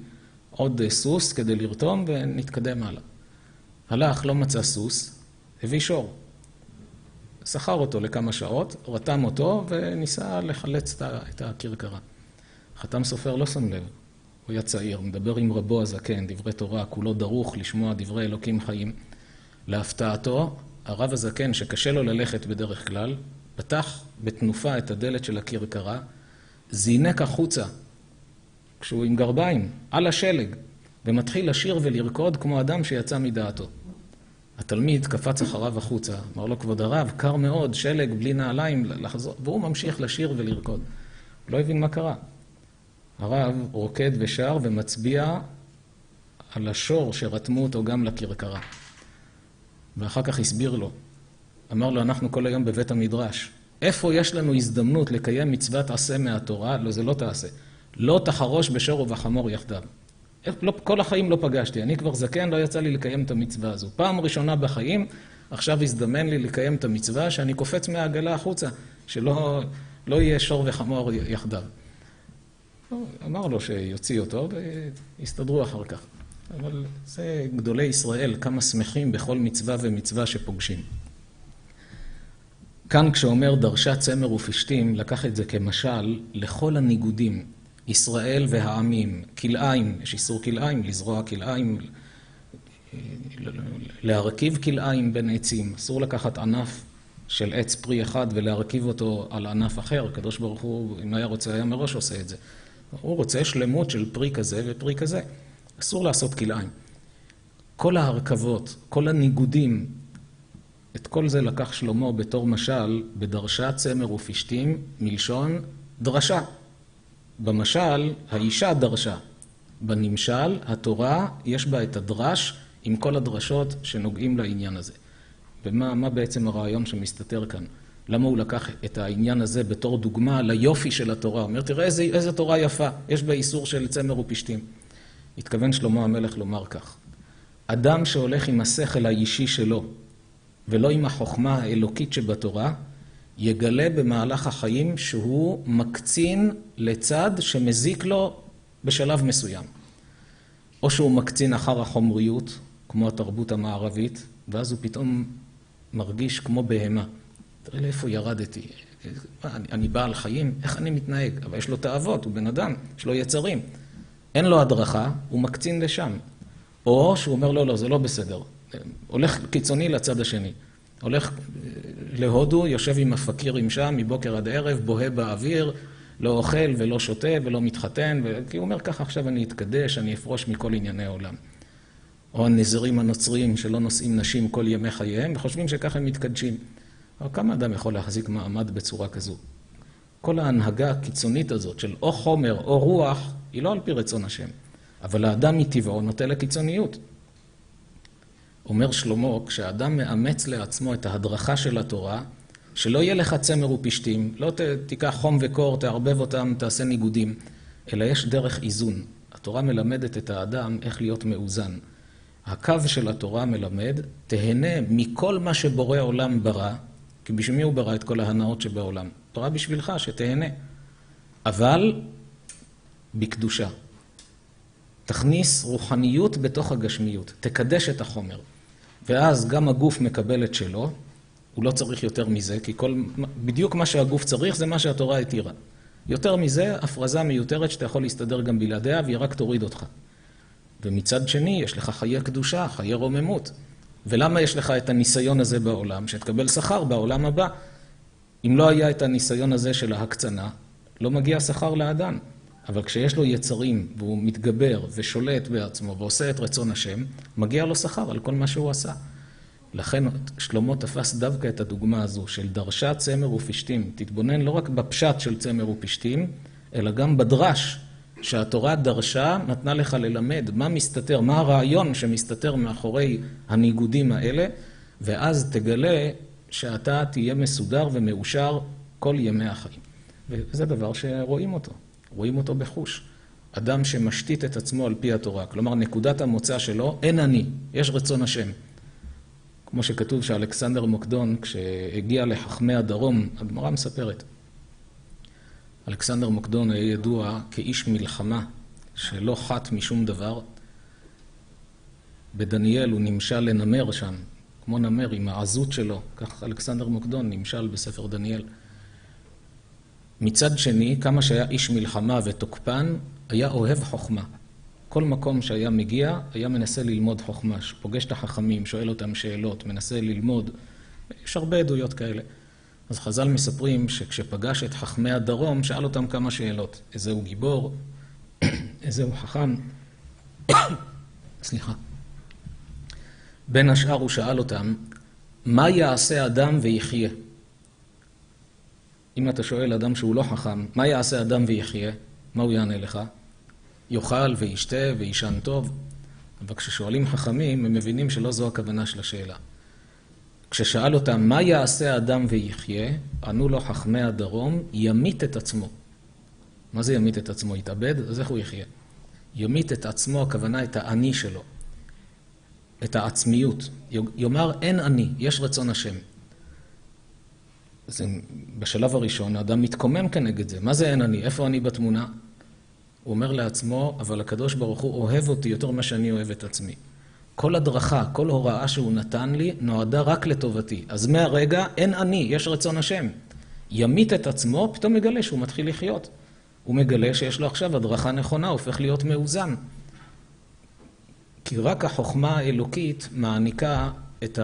עוד סוס כדי לרתום ונתקדם הלאה. הלך, לא מצא סוס, הביא שור. שכר אותו לכמה שעות, רתם אותו וניסה לחלץ את הקרקרה. חתם סופר לא שם לב, הוא היה צעיר, מדבר עם רבו הזקן, דברי תורה, כולו דרוך לשמוע דברי אלוקים חיים. להפתעתו, הרב הזקן, שקשה לו ללכת בדרך כלל, פתח בתנופה את הדלת של הקרקרה, זינק החוצה, כשהוא עם גרביים, על השלג, ומתחיל לשיר ולרקוד כמו אדם שיצא מדעתו. התלמיד קפץ אחריו החוצה, אמר לו, כבוד הרב, קר מאוד, שלג בלי נעליים לחזור, והוא ממשיך לשיר ולרקוד. הוא לא הבין מה קרה. הרב רוקד ושר ומצביע על השור שרתמו אותו גם לקרקרה. ואחר כך הסביר לו, אמר לו, אנחנו כל היום בבית המדרש. איפה יש לנו הזדמנות לקיים מצוות עשה מהתורה? לא, זה לא תעשה. לא תחרוש בשור ובחמור יחדיו. כל החיים לא פגשתי, אני כבר זקן, לא יצא לי לקיים את המצווה הזו. פעם ראשונה בחיים, עכשיו הזדמן לי לקיים את המצווה, שאני קופץ מהעגלה החוצה, שלא יהיה שור וחמור יחדיו. אמר לו שיוציא אותו, והסתדרו אחר כך. אבל זה גדולי ישראל, כמה שמחים בכל מצווה ומצווה שפוגשים. כאן כשאומר דרשה צמר ופשתים, לקח את זה כמשל לכל הניגודים. ישראל והעמים, כלאיים, יש איסור כלאיים, לזרוע כלאיים, להרכיב כלאיים בין עצים. אסור לקחת ענף של עץ פרי אחד ולהרכיב אותו על ענף אחר. הקדוש ברוך הוא, אם היה רוצה, היה מראש עושה את זה. הוא רוצה שלמות של פרי כזה ופרי כזה. אסור לעשות כלאיים. כל ההרכבות, כל הניגודים, את כל זה לקח שלמה בתור משל, בדרשה צמר ופשתים, מלשון דרשה. במשל, האישה דרשה. בנמשל, התורה, יש בה את הדרש עם כל הדרשות שנוגעים לעניין הזה. ומה בעצם הרעיון שמסתתר כאן? למה הוא לקח את העניין הזה בתור דוגמה ליופי של התורה? הוא אומר, תראה איזה תורה יפה, יש בה איסור של צמר ופשתים. התכוון שלמה המלך לומר כך. אדם שהולך עם השכל האישי שלו, ולא עם החוכמה האלוקית שבתורה, יגלה במהלך החיים שהוא מקצין לצד שמזיק לו בשלב מסוים. או שהוא מקצין אחר החומריות, כמו התרבות המערבית, ואז הוא פתאום מרגיש כמו בהמה. תראה לאיפה ירדתי. אני בעל חיים, איך אני מתנהג? אבל יש לו תאוות, הוא בן אדם, יש לו יצרים. אין לו הדרכה, הוא מקצין לשם. או שהוא אומר, לא, זה לא בסדר. הולך קיצוני לצד השני. הולך להודו, יושב עם הפקירים שם, מבוקר עד ערב, בוהה באוויר, לא אוכל ולא שותה ולא מתחתן, כי הוא אומר ככה, עכשיו אני אתקדש, אני אפרוש מכל ענייני העולם. או הנזירים הנוצריים שלא נושאים נשים כל ימי חייהם, וחושבים שככה הם מתקדשים. אבל כמה אדם יכול להחזיק מעמד בצורה כזו? כל ההנהגה הקיצונית הזאת של או חומר או רוח, היא לא על פי רצון השם. אבל האדם מטבעו נוטה לקיצוניות. אומר שלמה, כשהאדם מאמץ לעצמו את ההדרכה של התורה, שלא יהיה לך צמר ופשטים, לא תיקח חום וקור, תערבב אותם, תעשה ניגודים, אלא יש דרך איזון. התורה מלמדת את האדם איך להיות מאוזן. הקו של התורה מלמד, תהנה מכל מה שבורא עולם ברא, כי בשביל מי הוא ברא את כל ההנאות שבעולם? תורה בשבילך שתהנה. אבל בקדושה. תכניס רוחניות בתוך הגשמיות, תקדש את החומר. ואז גם הגוף מקבל את שלו, הוא לא צריך יותר מזה, כי בדיוק מה שהגוף צריך זה מה שהתורה התירה. יותר מזה, הפרזה מיותרת שאתה יכול להסתדר גם בלעדיה, והיא רק תוריד אותך. ומצד שני, יש לך חיי קדושה, חיי רוממות. ולמה יש לך את הניסיון הזה בעולם? שתקבל שכר בעולם הבא. אם לא היה את הניסיון הזה של ההקצנה, לא מגיע שכר לאדם. אבל כשיש לו יצרים, והוא מתגבר ושולט בעצמו, ועושה את רצון השם, מגיע לו שכר על כל מה שהוא עשה. לכן שלמה תפס דווקא את הדוגמה הזו של דרשה צמר ופשטים. תתבונן לא רק בפשט של צמר ופשטים, אלא גם בדרש שהתורה דרשה, נתנה לך ללמד מה מסתתר, מה הרעיון שמסתתר מאחורי הניגודים האלה, ואז תגלה שאתה תהיה מסודר ומאושר כל ימי החיים. וזה דבר שרואים אותו, רואים אותו בחוש. אדם שמשתית את עצמו על פי התורה, כלומר נקודת המוצא שלו, אין אני, יש רצון השם. כמו שכתוב שאלכסנדר מוקדון, כשהגיע לחכמי הדרום, הגמרא מספרת. אלכסנדר מוקדון היה ידוע כאיש מלחמה, שלא חת משום דבר. בדניאל הוא נמשל לנמר שם, כמו נמר עם העזות שלו, כך אלכסנדר מוקדון נמשל בספר דניאל. מצד שני, כמה שהיה איש מלחמה ותוקפן, היה אוהב חוכמה. כל מקום שהיה מגיע, היה מנסה ללמוד חוכמה, פוגש את החכמים, שואל אותם שאלות, מנסה ללמוד. יש הרבה עדויות כאלה. אז חז"ל מספרים שכשפגש את חכמי הדרום, שאל אותם כמה שאלות. איזה הוא גיבור? איזה הוא חכם? סליחה. בין השאר הוא שאל אותם, מה יעשה אדם ויחיה? אם אתה שואל אדם שהוא לא חכם, מה יעשה אדם ויחיה? מה הוא יענה לך? יאכל וישתה וישן טוב. אבל כששואלים חכמים, הם מבינים שלא זו הכוונה של השאלה. כששאל אותם, מה יעשה האדם ויחיה? ענו לו חכמי הדרום, ימית את עצמו. מה זה ימית את עצמו? יתאבד? אז איך הוא יחיה? ימית את עצמו, הכוונה את האני שלו. את העצמיות. יאמר, אין אני, יש רצון השם. אז בשלב הראשון, האדם מתקומם כנגד זה. מה זה אין אני? איפה אני בתמונה? הוא אומר לעצמו, אבל הקדוש ברוך הוא אוהב אותי יותר ממה שאני אוהב את עצמי. כל הדרכה, כל הוראה שהוא נתן לי, נועדה רק לטובתי. אז מהרגע אין אני, יש רצון השם. ימית את עצמו, פתאום מגלה שהוא מתחיל לחיות. הוא מגלה שיש לו עכשיו הדרכה נכונה, הופך להיות מאוזן. כי רק החוכמה האלוקית מעניקה את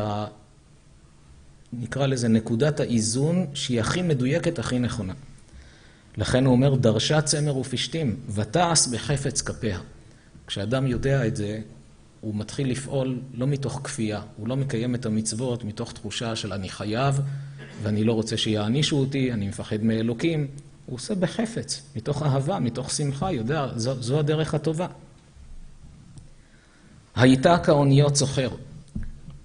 נקרא לזה נקודת האיזון, שהיא הכי מדויקת, הכי נכונה. לכן הוא אומר, דרשה צמר ופשטים, ותעש בחפץ כפיה. כשאדם יודע את זה, הוא מתחיל לפעול לא מתוך כפייה, הוא לא מקיים את המצוות מתוך תחושה של אני חייב, ואני לא רוצה שיענישו אותי, אני מפחד מאלוקים. הוא עושה בחפץ, מתוך אהבה, מתוך שמחה, יודע, זו הדרך הטובה. הייתה כאוניות סוחר,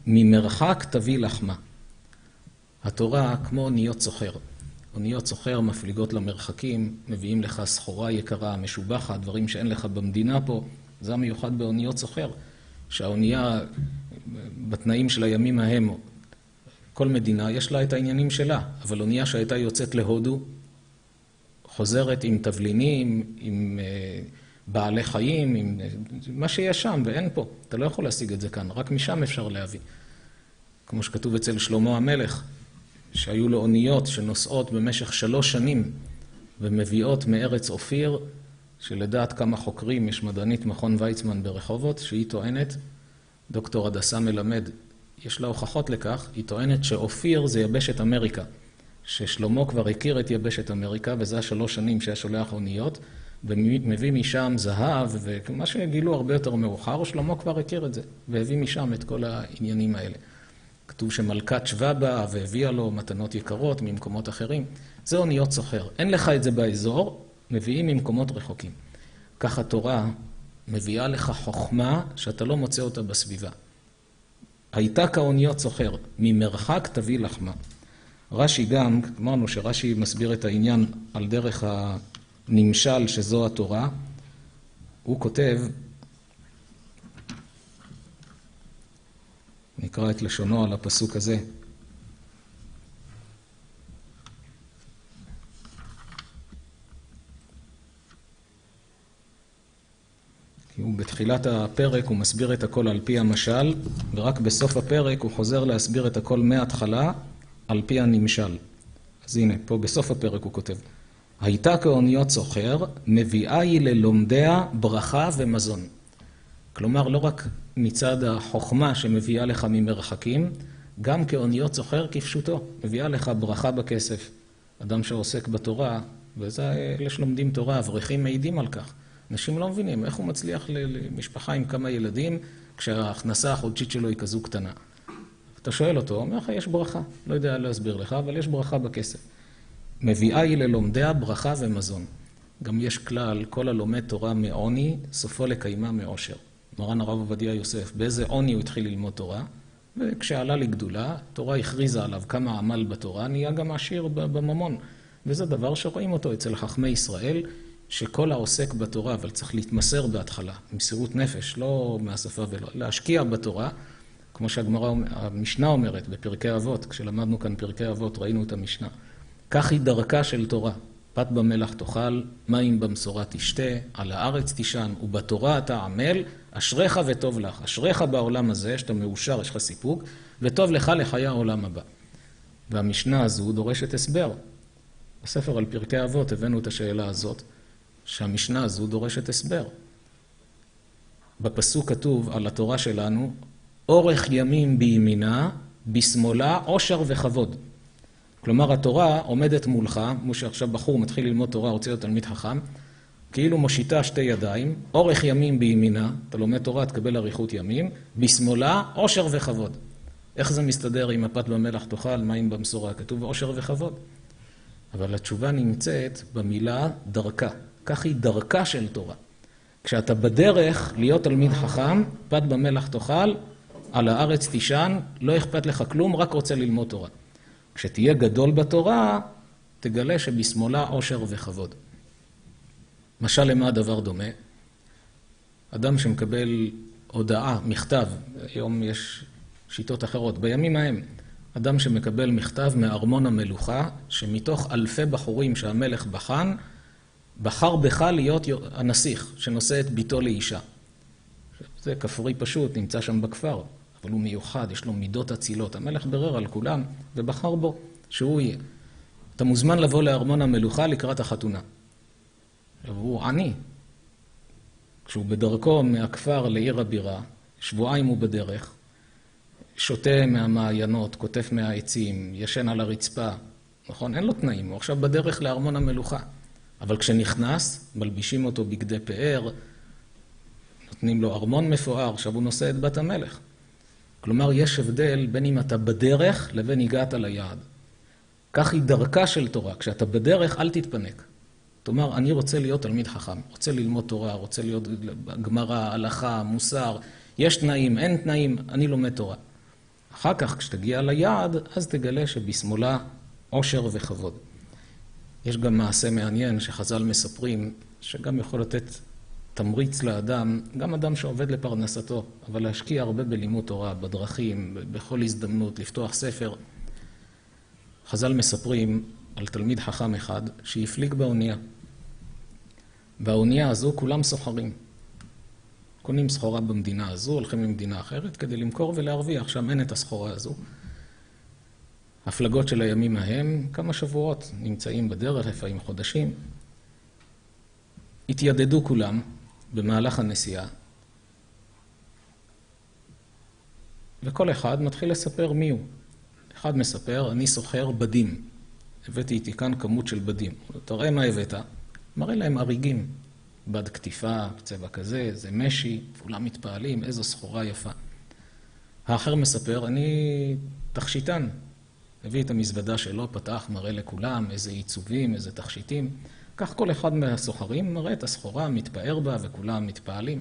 ממרחק תביא לחמה. התורה כמו אוניות סוחר. אוניות סוחר מפליגות למרחקים, מביאים לך סחורה יקרה, משובחת, דברים שאין לך במדינה פה. זה המיוחד באוניות סוחר, שהאונייה בתנאים של הימים ההם, כל מדינה יש לה את העניינים שלה, אבל אונייה שהייתה יוצאת להודו, חוזרת עם תבלינים, עם בעלי חיים, עם מה שיש שם, ואין פה. אתה לא יכול להשיג את זה כאן, רק משם אפשר להביא. כמו שכתוב אצל שלמה המלך, שהיו לו אוניות שנוסעות במשך 3 שנים, ומביאות מארץ אופיר, שלדעת כמה חוקרים, יש מדענית מכון ויצמן ברחובות, שהיא טוענת, דוקטור הדסה מלמד, יש לה הוכחות לכך, היא טוענת שאופיר זה יבשת אמריקה, ששלמה כבר הכיר את יבשת אמריקה, וזה 3 שנים שהיה שולח אוניות, ומביא משם זהב, ומה שגילו הרבה יותר מאוחר, שלמה כבר הכיר את זה, והביא משם את כל העניינים האלה. כתוב שמלכת שבא באה והביאה לו מתנות יקרות ממקומות אחרים. זה אוניות סוחר. אין לך את זה באזור, מביאים ממקומות רחוקים. כך התורה מביאה לך חוכמה שאתה לא מוצא אותה בסביבה. הייתה כאוניות סוחר, ממרחק תביא לחמה. רש"י גם, אמרנו שרש"י מסביר את העניין על דרך הנמשל שזו התורה, הוא כותב, נקרא את לשונו על הפסוק הזה. כי הוא בתחילת הפרק הוא מסביר את הכל על פי המשל, ורק בסוף הפרק הוא חוזר להסביר את הכל מההתחלה על פי הנמשל. אז הנה, פה בסוף הפרק הוא כותב, הייתה כאוניות סוחר, מביאה היא ללומדיה ברכה ומזון. כלומר, לא רק מצד החוכמה שמביאה לך ממרחקים, גם כאוניות סוחר כפשוטו, מביאה לך ברכה בכסף. אדם שעוסק בתורה, וזה אלה שלומדים תורה, אברכים מעידים על כך. אנשים לא מבינים איך הוא מצליח למשפחה עם כמה ילדים, כשההכנסה החודשית שלו היא כזו קטנה. אתה שואל אותו, אומר לך, יש ברכה. לא יודע להסביר לך, אבל יש ברכה בכסף. מביאה היא ללומדיה ברכה ומזון. גם יש כלל, כל הלומד תורה מעוני, סופו לקיימה מאושר. מרן הרב עובדיה יוסף, באיזה עוני הוא התחיל ללמוד תורה, וכשעלה לגדולה, תורה הכריזה עליו כמה עמל בתורה, נהיה גם עשיר בממון. וזה דבר שרואים אותו אצל חכמי ישראל, שכל העוסק בתורה, אבל צריך להתמסר בהתחלה, מסירות נפש, לא מהשפה ולא, להשקיע בתורה, כמו שהגמרא, המשנה אומרת בפרקי אבות, כשלמדנו כאן פרקי אבות, ראינו את המשנה. כך היא דרכה של תורה. פת במלח תאכל, מים במשורה תשתה, על הארץ תישן, ובתורה אתה עמל, אשריך וטוב לך. אשריך בעולם הזה, שאתה מאושר, יש לך סיפוק, וטוב לך לחיי העולם הבא. והמשנה הזו דורשת הסבר. בספר על פרקי אבות הבאנו את השאלה הזאת, שהמשנה הזו דורשת הסבר. בפסוק כתוב על התורה שלנו, אורך ימים בימינה, בשמאלה, עושר וכבוד. כלומר, התורה עומדת מולך, כמו שעכשיו בחור מתחיל ללמוד תורה, רוצה להיות תלמיד חכם, כאילו מושיטה 2 ידיים, אורך ימים בימינה, אתה לומד תורה, תקבל אריכות ימים, בשמאלה, עושר וכבוד. איך זה מסתדר עם הפת במלח תאכל, מים במשורה? כתוב עושר וכבוד. אבל התשובה נמצאת במילה דרכה. כך היא דרכה של תורה. כשאתה בדרך להיות תלמיד חכם, פת במלח תאכל, על הארץ תישן, לא אכפת לך כלום, רק רוצה ללמוד תורה. כשתהיה גדול בתורה, תגלה שבשמאלה עושר וכבוד. משל למה הדבר דומה? אדם שמקבל הודעה, מכתב, היום יש שיטות אחרות, בימים ההם, אדם שמקבל מכתב מארמון המלוכה, שמתוך אלפי בחורים שהמלך בחן, בחר בך להיות הנסיך, שנושא את ביתו לאישה. זה כפרי פשוט, נמצא שם בכפר, אבל הוא מיוחד, יש לו מידות אצילות. המלך ברר על כולם ובחר בו שהוא יהיה. אתה מוזמן לבוא לארמון המלוכה לקראת החתונה. הוא עני. כשהוא בדרכו מהכפר לעיר הבירה, 2 שבועות הוא בדרך, שותה מהמעיינות, כותף מהעצים, ישן על הרצפה, נכון? אין לו תנאים, הוא עכשיו בדרך לארמון המלוכה. אבל כשנכנס, מלבישים אותו בגדי פאר, נותנים לו ארמון מפואר, עכשיו הוא נושא את בת המלך. כלומר, יש הבדל בין אם אתה בדרך לבין הגעת ליעד. כך היא דרכה של תורה. כשאתה בדרך, אל תתפנק. תאמר, אני רוצה להיות תלמיד חכם, רוצה ללמוד תורה, רוצה להיות גמרא, הלכה, מוסר. יש תנאים, אין תנאים, אני לומד תורה. אחר כך, כשתגיע ליעד, אז תגלה שבשמאלה עושר וכבוד. יש גם מעשה מעניין שחז"ל מספרים, שגם יכול לתת תמריץ לאדם, גם אדם שעובד לפרנסתו, אבל להשקיע הרבה בלימוד תורה, בדרכים, בכל הזדמנות, לפתוח ספר. חז"ל מספרים על תלמיד חכם אחד שהפליג באונייה. והאונייה הזו כולם סוחרים. קונים סחורה במדינה הזו, הולכים למדינה אחרת כדי למכור ולהרוויח, שם אין את הסחורה הזו. הפלגות של הימים ההם, כמה שבועות נמצאים בדרך, לפעמים חודשים. התיידדו כולם במהלך הנסיעה. וכל אחד מתחיל לספר מי הוא. אחד מספר, אני סוחר בדים. הבאתי איתי כאן כמות של בדים. תראה מה הבאת. מראה להם אריגים. בד כתיפה, צבע כזה, זה משי, כולם מתפעלים, איזו סחורה יפה. האחר מספר, אני תכשיטן. הביא את המזוודה שלו, פתח, מראה לכולם, איזה עיצובים, איזה תכשיטים. כך כל אחד מהסוחרים מראה את הסחורה, מתפאר בה, וכולם מתפעלים.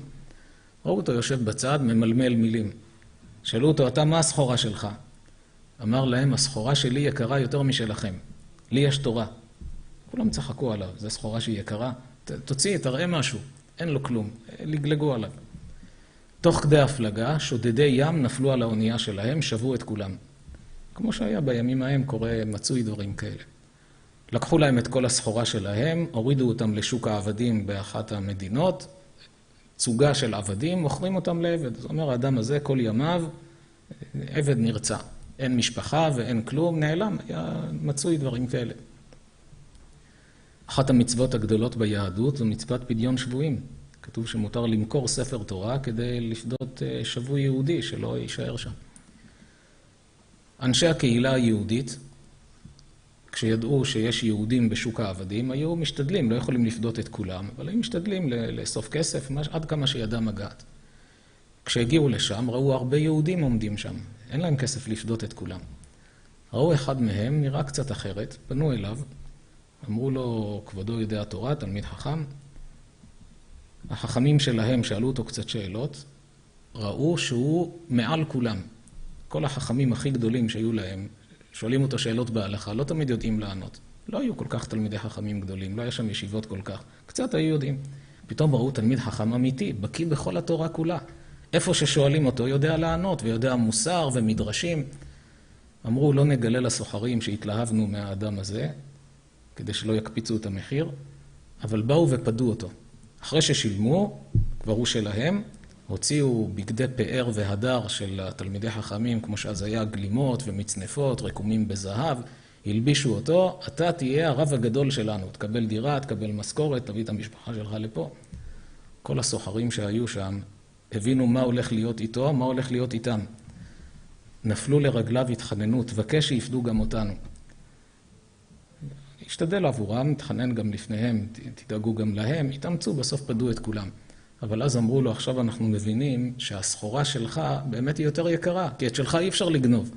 ראו אותו יושב בצד, ממלמל מילים. שאלו אותו, אתה מה הסחורה שלך? אמר להם, הסחורה שלי יקרה יותר משלכם. לי יש תורה. כולם צחקו עליו, זו סחורה שהיא יקרה. תוציא, תראה משהו. אין לו כלום. לגלגו עליו. תוך כדי הפלגה, שודדי ים נפלו על האונייה שלהם, שבו את כולם. כמו שהיה בימים ההם קורה מצוי דברים כאלה. לקחו להם את כל הסחורה שלהם, הורידו אותם לשוק העבדים באחת המדינות, צוגה של עבדים, מוכרים אותם לעבד. זאת אומרת, האדם הזה כל ימיו, עבד נרצע. אין משפחה ואין כלום, נעלם, היה מצוי דברים כאלה. אחת המצוות הגדולות ביהדות זו מצוות פדיון שבויים. כתוב שמותר למכור ספר תורה כדי לפדות שבוי יהודי שלא יישאר שם. אנשי הקהילה היהודית, כשידעו שיש יהודים בשוק העבדים, היו משתדלים, לא יכולים לפדות את כולם, אבל היו משתדלים לאסוף כסף עד כמה שידם מגעת. כשהגיעו לשם, ראו הרבה יהודים עומדים שם. אין להם כסף לפדות את כולם. ראו אחד מהם, נראה קצת אחרת, פנו אליו, אמרו לו, כבודו יודע תורה, תלמיד חכם. החכמים שלהם שאלו אותו קצת שאלות, ראו שהוא מעל כולם. כל החכמים הכי גדולים שהיו להם, שואלים אותו שאלות בהלכה, לא תמיד יודעים לענות. לא היו כל כך תלמידי חכמים גדולים, לא היה שם ישיבות כל כך. קצת היו יודעים. פתאום ראו תלמיד חכם אמיתי, בקיא בכל התורה כולה. איפה ששואלים אותו יודע לענות, ויודע מוסר ומדרשים. אמרו, לא נגלה לסוחרים שהתלהבנו מהאדם הזה, כדי שלא יקפיצו את המחיר, אבל באו ופדו אותו. אחרי ששילמו, כבר הוא שלהם, הוציאו בגדי פאר והדר של התלמידי חכמים, כמו שאז היה גלימות ומצנפות, רקומים בזהב, הלבישו אותו, אתה תהיה הרב הגדול שלנו, תקבל דירה, תקבל משכורת, תביא את המשפחה שלך לפה. כל הסוחרים שהיו שם הבינו מה הולך להיות איתו, מה הולך להיות איתם. נפלו לרגליו התחננו, תבקש שיפדו גם אותנו. השתדל עבורם, תחנן גם לפניהם, תדאגו גם להם, התאמצו, בסוף פדו את כולם. אבל אז אמרו לו, עכשיו אנחנו מבינים שהסחורה שלך באמת היא יותר יקרה, כי את שלך אי אפשר לגנוב.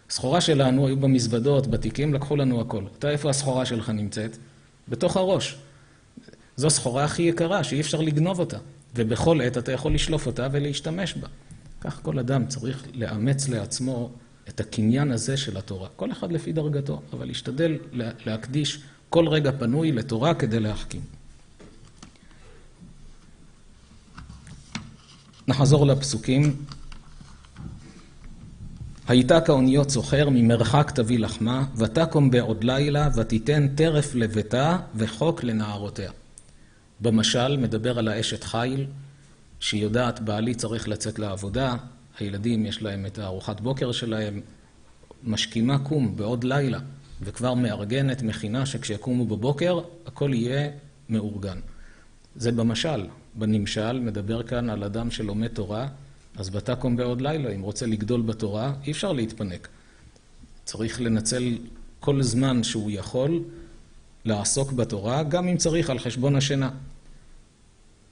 הסחורה שלנו היו במזוודות, בתיקים, לקחו לנו הכל. אתה איפה הסחורה שלך נמצאת? בתוך הראש. זו סחורה הכי יקרה, שאי אפשר לגנוב אותה. ובכל עת אתה יכול לשלוף אותה ולהשתמש בה. כך כל אדם צריך לאמץ לעצמו את הקניין הזה של התורה. כל אחד לפי דרגתו, אבל להשתדל להקדיש כל רגע פנוי לתורה כדי להחכים. נחזור לפסוקים. הייתה כאוניות סוחר ממרחק תביא לחמה, ותקום בעוד לילה, ותיתן טרף לביתה וחוק לנערותיה. במשל מדבר על האשת חיל, שהיא יודעת בעלי צריך לצאת לעבודה, הילדים יש להם את הארוחת בוקר שלהם, משכימה קום בעוד לילה, וכבר מארגנת מכינה שכשיקומו בבוקר, הכל יהיה מאורגן. זה במשל. בנמשל מדבר כאן על אדם שלומד תורה, אז ותקום בעוד לילה, אם רוצה לגדול בתורה, אי אפשר להתפנק. צריך לנצל כל זמן שהוא יכול לעסוק בתורה, גם אם צריך על חשבון השינה.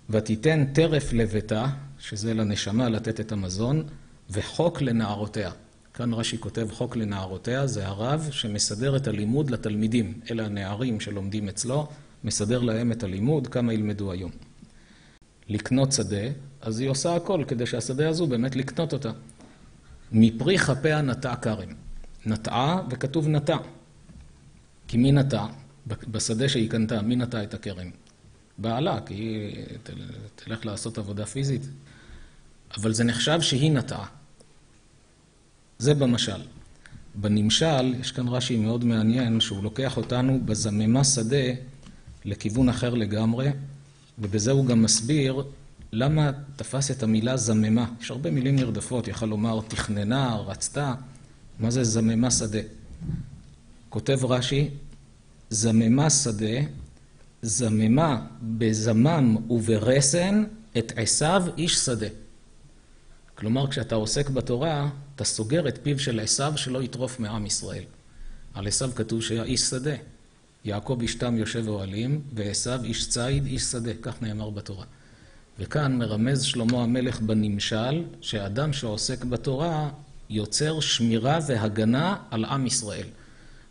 ותיתן טרף לביתה, שזה לנשמה לתת את המזון, וחוק לנערותיה. כאן רש"י כותב חוק לנערותיה, זה הרב שמסדר את הלימוד לתלמידים. אלה הנערים שלומדים אצלו, מסדר להם את הלימוד, כמה ילמדו היום. לקנות שדה, אז היא עושה הכל כדי שהשדה הזו באמת לקנות אותה. מפרי חפיה נטע כרם. נטעה וכתוב נטע. כי מי נטע? בשדה שהיא קנתה, מי נטע את הכרם? בעלה, כי היא תלך לעשות עבודה פיזית. אבל זה נחשב שהיא נטעה. זה במשל. בנמשל, יש כאן רש"י מאוד מעניין, שהוא לוקח אותנו בזממה שדה לכיוון אחר לגמרי, ובזה הוא גם מסביר למה תפס את המילה זממה. יש הרבה מילים נרדפות, יכל לומר תכננה, רצתה. מה זה זממה שדה? כותב רש"י, זממה שדה, זממה בזמם וברסן את עשיו איש שדה. כלומר, כשאתה עוסק בתורה, אתה סוגר את פיו של עשיו שלא יטרוף מעם ישראל. על עשיו כתוב שהיה איש שדה. יעקב אשתם יושב אוהלים, ועשיו איש ציד, איש שדה. כך נאמר בתורה. וכאן מרמז שלמה המלך בנמשל, שהאדם שעוסק בתורה יוצר שמירה והגנה על עם ישראל.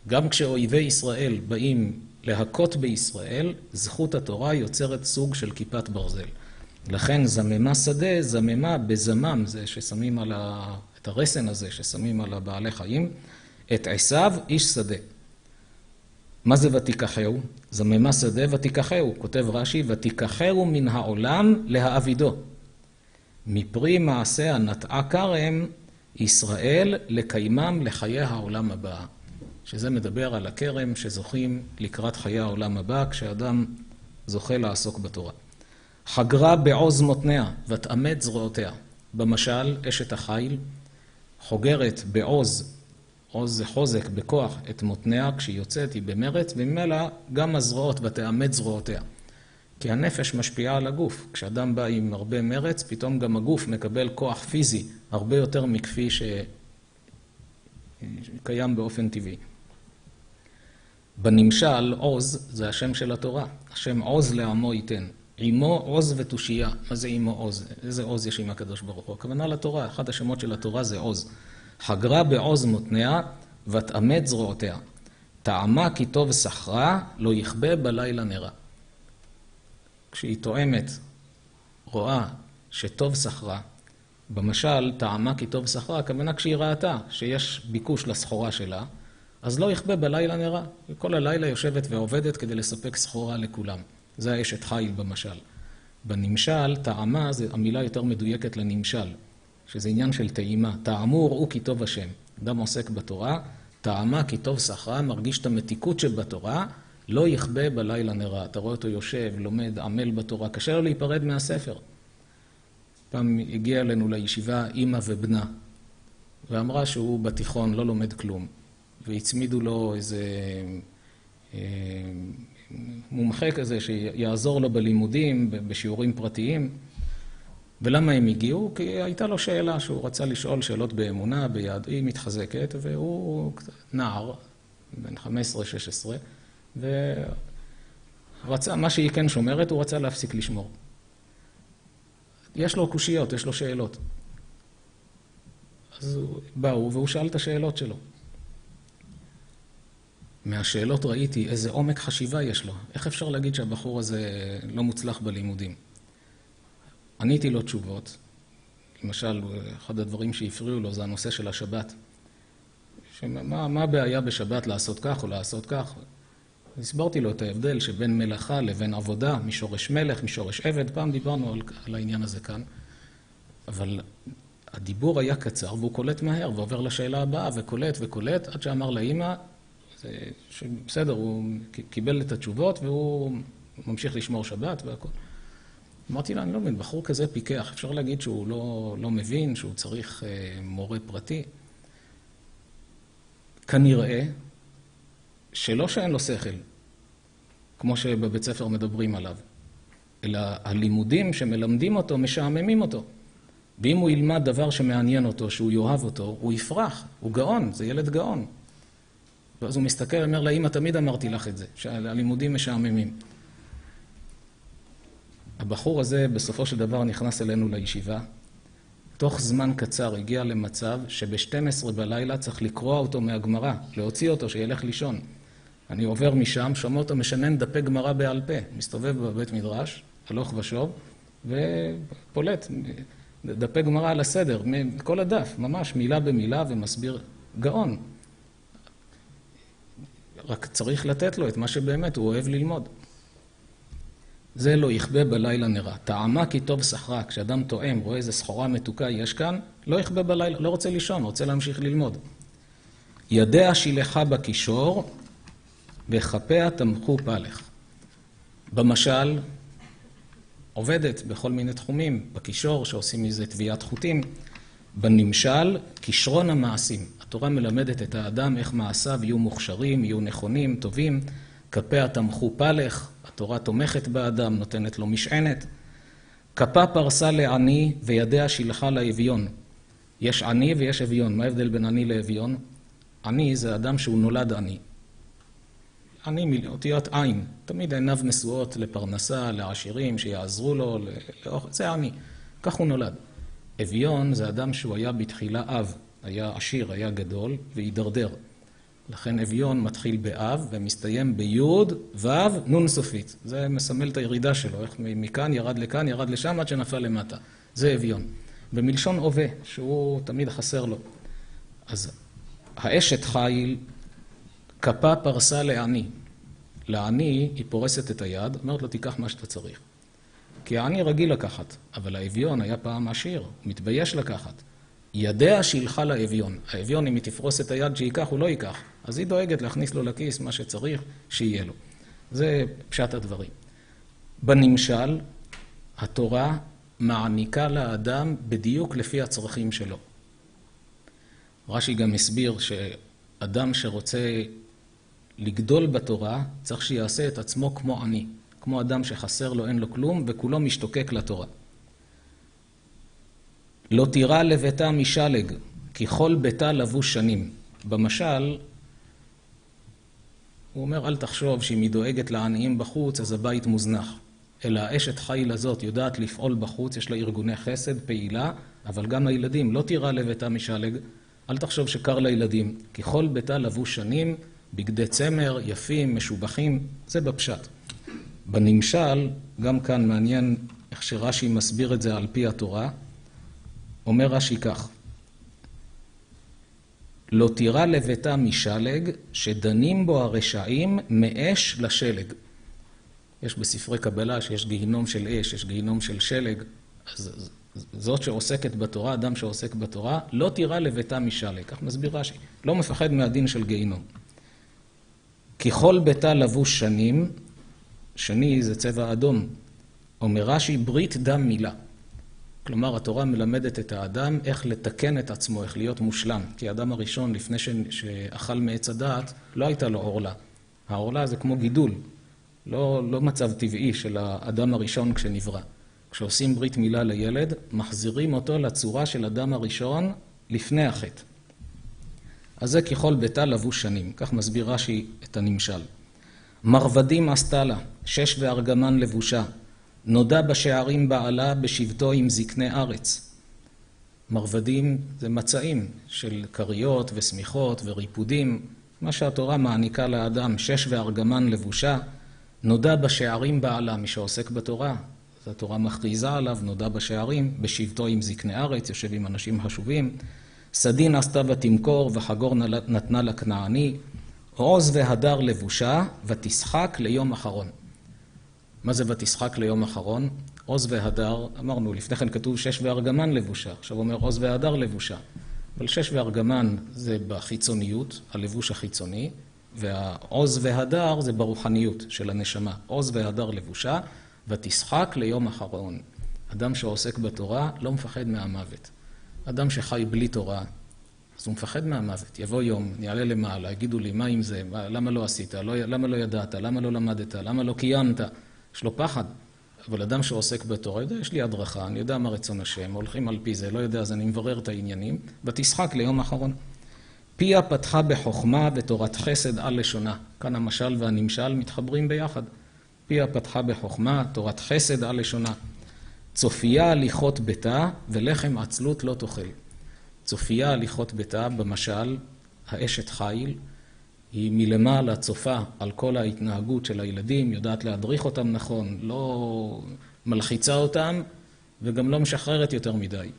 גם כשאויבי ישראל באים להכות בישראל, זכות התורה יוצרת סוג של כיפת ברזל. לכן זממה שדה, זממה בזמם, זה ששמים על את הרסן הזה ששמים על הבעלי חיים, את עשיו איש שדה. מה זה ותיקחהו? זממה שדה ותיקחהו, כותב רש"י, ותיקחהו מן העולם להעבידו. מפרי מעשה הנטעה כרם, ישראל לקיימם לחיי העולם הבא. שזה מדבר על הכרם שזוכים לקראת חיי העולם הבא, כשאדם זוכה לעסוק בתורה. חגרה בעוז מותניה ותאמד זרועותיה. במשל, אשת החיל חוגרת בעוז, עוז זה חוזק בכוח, את מותניה, כשהיא יוצאת היא במרץ, וממילא גם הזרועות ותאמד זרועותיה. כי הנפש משפיעה על הגוף. כשאדם בא עם הרבה מרץ, פתאום גם הגוף מקבל כוח פיזי, הרבה יותר מכפי שקיים באופן טבעי. בנמשל, עוז זה השם של התורה. השם עוז לעמו ייתן. עמו עוז ותושייה. מה זה עמו עוז? איזה עוז יש עם הקדוש ברוך הוא? הכוונה לתורה. אחד השמות של התורה זה עוז. חגרה בעוז מותניה ותאמד זרועותיה. טעמה כי טוב שכרה, לא יכבה בלילה נרה. כשהיא תואמת, רואה שטוב שכרה, במשל, טעמה כי טוב שכרה, הכוונה כשהיא ראתה שיש ביקוש לסחורה שלה, אז לא יכבה בלילה נרה. כל הלילה יושבת ועובדת כדי לספק סחורה לכולם. זה האשת חיל במשל. בנמשל, טעמה, זה המילה יותר מדויקת לנמשל, שזה עניין של טעימה. טעמו ראו כי טוב השם. אדם עוסק בתורה, טעמה כי טוב שכרה, מרגיש את המתיקות שבתורה, לא יכבה בלילה נרה. אתה רואה אותו יושב, לומד, עמל בתורה, קשה לו להיפרד מהספר. פעם הגיע אלינו לישיבה אמא ובנה, ואמרה שהוא בתיכון לא לומד כלום, והצמידו לו איזה מומחה כזה שיעזור לו בלימודים, בשיעורים פרטיים. ולמה הם הגיעו? כי הייתה לו שאלה שהוא רצה לשאול שאלות באמונה, ביד, היא מתחזקת, והוא נער, בן 15-16, ורצה, מה שהיא כן שומרת, הוא רצה להפסיק לשמור. יש לו קושיות, יש לו שאלות. אז באו והוא שאל את השאלות שלו. מהשאלות ראיתי איזה עומק חשיבה יש לו. איך אפשר להגיד שהבחור הזה לא מוצלח בלימודים? עניתי לו תשובות. למשל, אחד הדברים שהפריעו לו זה הנושא של השבת. מה הבעיה בשבת לעשות כך או לעשות כך? הסברתי לו את ההבדל שבין מלאכה לבין עבודה, משורש מלך, משורש עבד. פעם דיברנו על העניין הזה כאן. אבל הדיבור היה קצר והוא קולט מהר ועובר לשאלה הבאה וקולט עד שאמר לאמא, בסדר, הוא קיבל את התשובות והוא ממשיך לשמור שבת והכל. אמרתי לה, אני לא מבין, בחור כזה פיקח, אפשר להגיד שהוא לא מבין, שהוא צריך מורה פרטי. כנראה שלא שאין לו שכל, כמו שבבית ספר מדברים עליו, אלא הלימודים שמלמדים אותו משעממים אותו. ואם הוא ילמד דבר שמעניין אותו, שהוא יאהב אותו, הוא יפרח, הוא גאון, זה ילד גאון. ואז הוא מסתכל, אומר לה, אמא, תמיד אמרתי לך את זה, שהלימודים משעממים. הבחור הזה בסופו של דבר נכנס אלינו לישיבה, תוך זמן קצר הגיע למצב שב-12 בלילה צריך לקרוא אותו מהגמרא, להוציא אותו, שילך לישון. אני עובר משם, שומע אותו משנן דפי גמרא בעל פה, מסתובב בבית מדרש, הלוך ושוב, ופולט דפי גמרא על הסדר, כל הדף, ממש מילה במילה ומסביר גאון. רק צריך לתת לו את מה שבאמת הוא אוהב ללמוד. זה לא יכבה בלילה נרה. טעמה כי טוב שכרה. כשאדם טועם, רואה איזה סחורה מתוקה יש כאן, לא יכבה בלילה, לא רוצה לישון, רוצה להמשיך ללמוד. ידיה שילחה בקישור, וכפיה תמכו פלך. במשל, עובדת בכל מיני תחומים, בקישור שעושים מזה תביעת חוטים, בנמשל, כישרון המעשים. התורה מלמדת את האדם איך מעשיו יהיו מוכשרים, יהיו נכונים, טובים, כפיה תמכו פלך, התורה תומכת באדם, נותנת לו משענת. כפה פרסה לעני וידיה שילחה לאביון. יש עני ויש אביון. מה ההבדל בין עני לאביון? עני זה אדם שהוא נולד עני. עני מאותיות עין. תמיד עיניו נשואות לפרנסה, לעשירים שיעזרו לו, זה עני. כך הוא נולד. אביון זה אדם שהוא היה בתחילה אב. היה עשיר, היה גדול והידרדר. לכן אביון מתחיל באב ומסתיים ביוד, וו, נון סופית. זה מסמל את הירידה שלו, איך מכאן ירד לכאן, ירד לשם עד שנפל למטה. זה אביון. במלשון הווה, שהוא תמיד חסר לו. אז האשת חיל כפה פרסה לעני. לעני היא פורסת את היד, אומרת לו תיקח מה שאתה צריך. כי העני רגיל לקחת, אבל האביון היה פעם עשיר, הוא מתבייש לקחת. ידיה שילחה לאביון. האביון, אם היא תפרוס את היד שיקח, הוא לא ייקח. אז היא דואגת להכניס לו לכיס מה שצריך שיהיה לו. זה פשט הדברים. בנמשל, התורה מעניקה לאדם בדיוק לפי הצרכים שלו. רש"י גם הסביר שאדם שרוצה לגדול בתורה, צריך שיעשה את עצמו כמו עני. כמו אדם שחסר לו, אין לו כלום, וכולו משתוקק לתורה. לא תירא לביתה משלג, כי כל ביתה לבוש שנים. במשל, הוא אומר, אל תחשוב שאם היא דואגת לעניים בחוץ, אז הבית מוזנח. אלא האשת חיל הזאת יודעת לפעול בחוץ, יש לה ארגוני חסד, פעילה, אבל גם הילדים, לא תירא לביתה משלג, אל תחשוב שקר לילדים, כי כל ביתה לבוש שנים, בגדי צמר, יפים, משובחים, זה בפשט. בנמשל, גם כאן מעניין איך שרש"י מסביר את זה על פי התורה, אומר רש"י כך, לא תירא לביתה משלג, שדנים בו הרשעים מאש לשלג. יש בספרי קבלה שיש גיהינום של אש, יש גיהינום של שלג. אז זאת שעוסקת בתורה, אדם שעוסק בתורה, לא תירא לביתה משלג. כך מסביר רש"י. לא מפחד מהדין של גיהינום. כי כל ביתה לבוש שנים, שני זה צבע אדום. אומר רש"י, ברית דם מילה. כלומר, התורה מלמדת את האדם איך לתקן את עצמו, איך להיות מושלם. כי האדם הראשון, לפני שאכל מעץ הדעת, לא הייתה לו עורלה. העורלה זה כמו גידול. לא מצב טבעי של האדם הראשון כשנברא. כשעושים ברית מילה לילד, מחזירים אותו לצורה של אדם הראשון לפני החטא. אז זה ככל ביתה לבוש שנים. כך מסביר רש"י את הנמשל. מרבדים עשתה לה, שש וארגמן לבושה. נודע בשערים בעלה בשבטו עם זקני ארץ. מרבדים זה מצעים של קריות וסמיכות וריפודים. מה שהתורה מעניקה לאדם, שש וארגמן לבושה. נודע בשערים בעלה, מי שעוסק בתורה. אז התורה מכריזה עליו, נודע בשערים, בשבטו עם זקני ארץ, יושב עם אנשים חשובים. סדין עשתה ותמכור וחגור נתנה לכנעני. עוז והדר לבושה ותשחק ליום אחרון. מה זה ותשחק ליום אחרון? עוז והדר, אמרנו, לפני כן כתוב שש וארגמן לבושה, עכשיו אומר עוז והדר לבושה. אבל שש וארגמן זה בחיצוניות, הלבוש החיצוני, והעוז והדר זה ברוחניות של הנשמה. עוז והדר לבושה ותשחק ליום אחרון. אדם שעוסק בתורה לא מפחד מהמוות. אדם שחי בלי תורה, אז הוא מפחד מהמוות. יבוא יום, נעלה למעלה, יגידו לי, מה עם זה? למה לא עשית? למה לא ידעת? למה לא למדת? למה לא קיימת? יש לו פחד. אבל אדם שעוסק בתורה, יודע, יש לי הדרכה, אני יודע מה רצון השם, הולכים על פי זה, לא יודע, אז אני מברר את העניינים, ותשחק ליום האחרון. פיה פתחה בחוכמה ותורת חסד על לשונה. כאן המשל והנמשל מתחברים ביחד. פיה פתחה בחוכמה, תורת חסד על לשונה. צופיה הליכות ביתה ולחם עצלות לא תאכל. צופיה הליכות ביתה, במשל, האשת חיל, היא מלמעלה צופה על כל ההתנהגות של הילדים, יודעת להדריך אותם נכון, לא מלחיצה אותם וגם לא משחררת יותר מדי.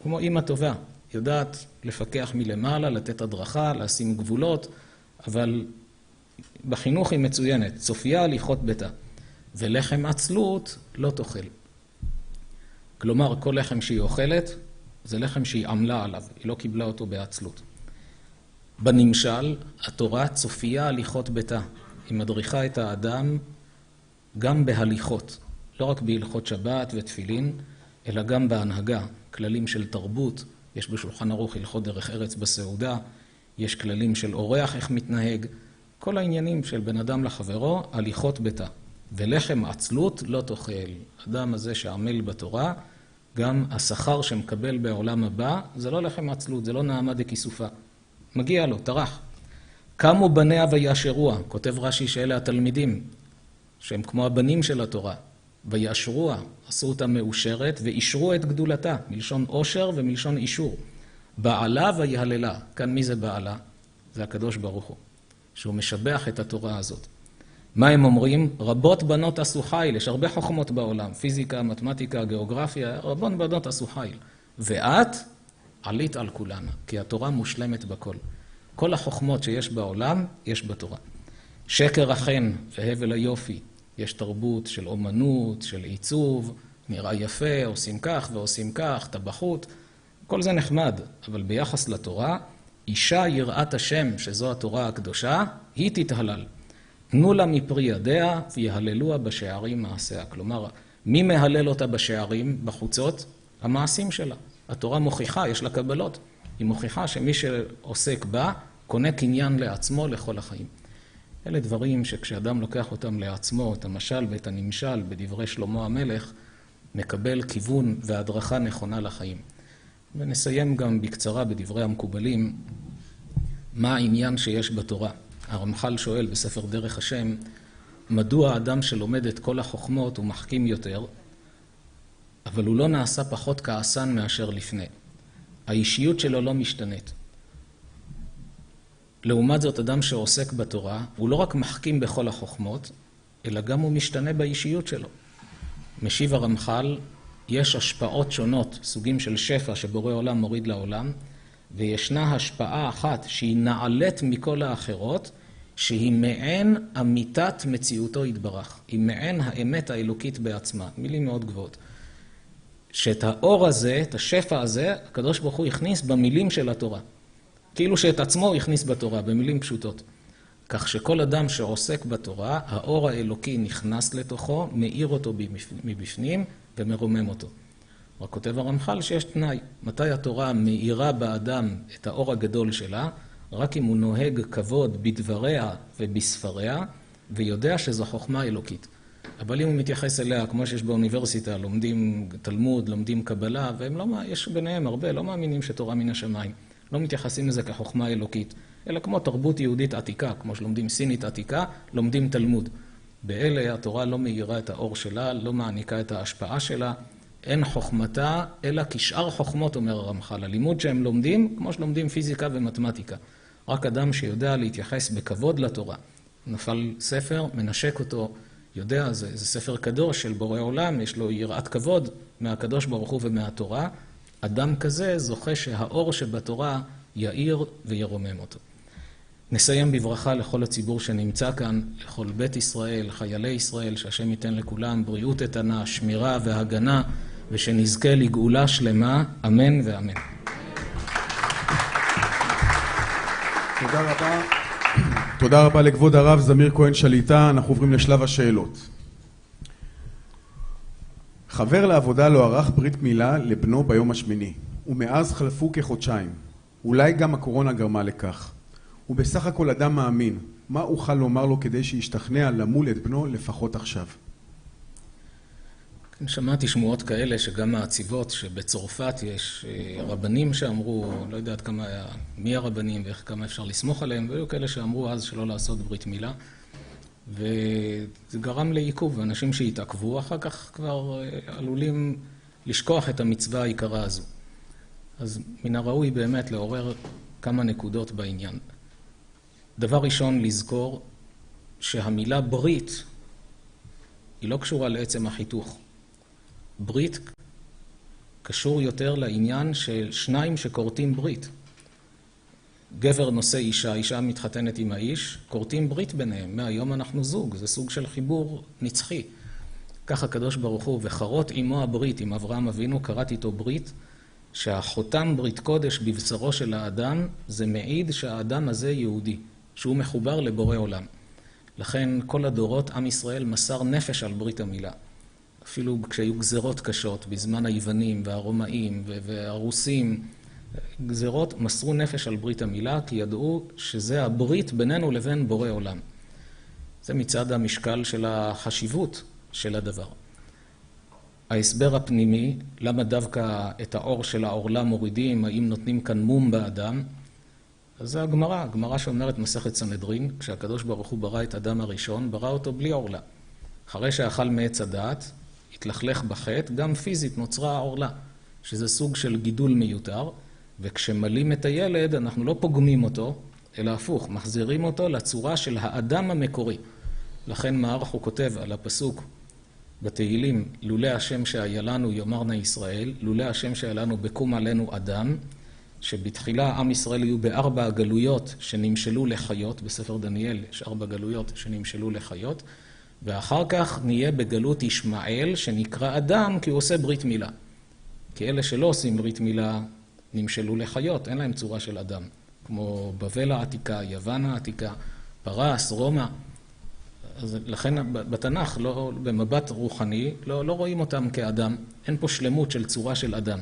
כמו אמא טובה, יודעת לפקח מלמעלה, לתת הדרכה, לשים גבולות, אבל בחינוך היא מצוינת. צופיה הליכות ביתה ולחם עצלות לא תאכל. כלומר, כל לחם שהיא אוכלת זה לחם שהיא עמלה עליו, היא לא קיבלה אותו בעצלות. בנמשל, התורה צופיה הליכות ביתה. היא מדריכה את האדם גם בהליכות. לא רק בהלכות שבת ותפילין, אלא גם בהנהגה, כללים של תרבות, יש בשולחן ערוך הלכות דרך ארץ בסעודה, יש כללים של אורח איך מתנהג, כל העניינים של בן אדם לחברו, הליכות ביתה. ולחם עצלות לא תאכל. אדם הזה שעמל בתורה, גם השכר שמקבל בעולם הבא, זה לא לחם עצלות, זה לא נעמה דכיסופה. מגיע לו, טרח. קמו בניה ויאשרוה, כותב רש"י שאלה התלמידים, שהם כמו הבנים של התורה. ויאשרוה, עשו אותה מאושרת, ואישרו את גדולתה, מלשון אושר ומלשון אישור. בעלה ויהללה, כאן מי זה בעלה? זה הקדוש ברוך הוא, שהוא משבח את התורה הזאת. מה הם אומרים? רבות בנות עשו חיל, יש הרבה חוכמות בעולם, פיזיקה, מתמטיקה, גיאוגרפיה, רבות בנות עשו חיל. ואת עלית על כולנה, כי התורה מושלמת בכל. כל החוכמות שיש בעולם, יש בתורה. שקר החן והבל היופי, יש תרבות של אומנות, של עיצוב, נראה יפה, עושים כך ועושים כך, טבחות, כל זה נחמד, אבל ביחס לתורה, אישה יראת השם, שזו התורה הקדושה, היא תתהלל. תנו לה מפרי ידיה ויהללוה בשערים מעשיה. כלומר, מי מהלל אותה בשערים, בחוצות? המעשים שלה. התורה מוכיחה, יש לה קבלות. היא מוכיחה שמי שעוסק בה, קונה קניין לעצמו לכל החיים. אלה דברים שכשאדם לוקח אותם לעצמו, את המשל ואת הנמשל בדברי שלמה המלך, מקבל כיוון והדרכה נכונה לחיים. ונסיים גם בקצרה בדברי המקובלים, מה העניין שיש בתורה. הרמח"ל שואל בספר דרך השם, מדוע האדם שלומד את כל החוכמות הוא מחכים יותר, אבל הוא לא נעשה פחות כעסן מאשר לפני. האישיות שלו לא משתנית. לעומת זאת, אדם שעוסק בתורה, הוא לא רק מחכים בכל החוכמות, אלא גם הוא משתנה באישיות שלו. משיב הרמח"ל, יש השפעות שונות, סוגים של שפע שבורא עולם מוריד לעולם, וישנה השפעה אחת שהיא נעלית מכל האחרות, שהיא מעין אמיתת מציאותו יתברך. היא מעין האמת האלוקית בעצמה. מילים מאוד גבוהות. שאת האור הזה, את השפע הזה, הקדוש ברוך הוא הכניס במילים של התורה. כאילו שאת עצמו הוא הכניס בתורה, במילים פשוטות. כך שכל אדם שעוסק בתורה, האור האלוקי נכנס לתוכו, מאיר אותו מבפנים ומרומם אותו. רק כותב הרמח"ל שיש תנאי. מתי התורה מאירה באדם את האור הגדול שלה? רק אם הוא נוהג כבוד בדבריה ובספריה, ויודע שזו חוכמה אלוקית. אבל אם הוא מתייחס אליה, כמו שיש באוניברסיטה, לומדים תלמוד, לומדים קבלה, והם לא, יש ביניהם הרבה, לא מאמינים שתורה מן השמיים. לא מתייחסים לזה כחוכמה אלוקית, אלא כמו תרבות יהודית עתיקה, כמו שלומדים סינית עתיקה, לומדים תלמוד. באלה התורה לא מאירה את האור שלה, לא מעניקה את ההשפעה שלה, אין חוכמתה, אלא כשאר חוכמות, אומר הרמח"ל. הלימוד שהם לומדים, כמו שלומדים פיזיקה ומתמטיקה. רק אדם שיודע להתייחס בכבוד לתורה. נפל ספר, מנשק אותו, יודע, זה ספר קדוש של בורא עולם, יש לו יראת כבוד מהקדוש ברוך הוא ומהתורה. אדם כזה זוכה שהאור שבתורה יאיר וירומם אותו. נסיים בברכה לכל הציבור שנמצא כאן, לכל בית ישראל, חיילי ישראל, שהשם ייתן לכולם בריאות איתנה, שמירה והגנה, ושנזכה לגאולה שלמה, אמן ואמן. תודה רבה. תודה רבה לכבוד הרב זמיר כהן שליטה. אנחנו עוברים לשלב השאלות. חבר לעבודה לא ערך ברית מילה לבנו ביום השמיני, ומאז חלפו כחודשיים. אולי גם הקורונה גרמה לכך. הוא בסך הכל אדם מאמין. מה אוכל לומר לו כדי שישתכנע למול את בנו לפחות עכשיו? שמעתי שמועות כאלה שגם מהציבות שבצרפת יש רבנים שאמרו, לא יודעת כמה, מי הרבנים וכמה אפשר לסמוך עליהם, והיו כאלה שאמרו אז שלא לעשות ברית מילה. וזה גרם לעיכוב, ואנשים שהתעכבו אחר כך כבר עלולים לשכוח את המצווה העיקרה הזו. אז מן הראוי באמת לעורר כמה נקודות בעניין. דבר ראשון, לזכור שהמילה ברית היא לא קשורה לעצם החיתוך. ברית קשור יותר לעניין של שניים שקורטים ברית. גבר נושא אישה, אישה מתחתנת עם האיש, קורטים ברית ביניהם. מהיום אנחנו זוג, זה סוג של חיבור נצחי. כך הקדוש ברוך הוא, וחרות עמו הברית, עם אברהם אבינו, קראת איתו ברית, שהחותם ברית קודש בבשרו של האדם, זה מעיד שהאדם הזה יהודי, שהוא מחובר לבורא עולם. לכן כל הדורות עם ישראל מסר נפש על ברית המילה. אפילו כשהיו גזרות קשות, בזמן היוונים והרומאים והרוסים, גזרות מסרו נפש על ברית המילה, כי ידעו שזה הברית בינינו לבין בורא עולם. זה מצד המשקל של החשיבות של הדבר. ההסבר הפנימי, למה דווקא את האור של העורלה מורידים, האם נותנים כאן מום באדם, אז זה הגמרא שאומרת מסכת סנהדרין, כשהקדוש ברוך הוא ברא את אדם הראשון, ברא אותו בלי עורלה. אחרי שאכל מעץ הדעת, התלכלך בחטא, גם פיזית נוצרה העורלה, שזה סוג של גידול מיותר, וכשמלים את הילד אנחנו לא פוגמים אותו, אלא הפוך, מחזירים אותו לצורה של האדם המקורי. לכן מערך הוא כותב על הפסוק בתהילים, לולא השם שהיה לנו יאמרנה ישראל, לולא השם שהיה לנו בקום עלינו אדם, שבתחילה עם ישראל יהיו ב4 הגלויות שנמשלו לחיות, בספר דניאל יש 4 גלויות שנמשלו לחיות, ואחר כך נהיה בגלות ישמעאל שנקרא אדם כי הוא עושה ברית מילה. כי אלה שלא עושים ברית מילה נמשלו לחיות, אין להם צורה של אדם. כמו בבל העתיקה, יוון העתיקה, פרס, רומא. אז לכן בתנ"ך, לא, במבט רוחני, לא רואים אותם כאדם. אין פה שלמות של צורה של אדם.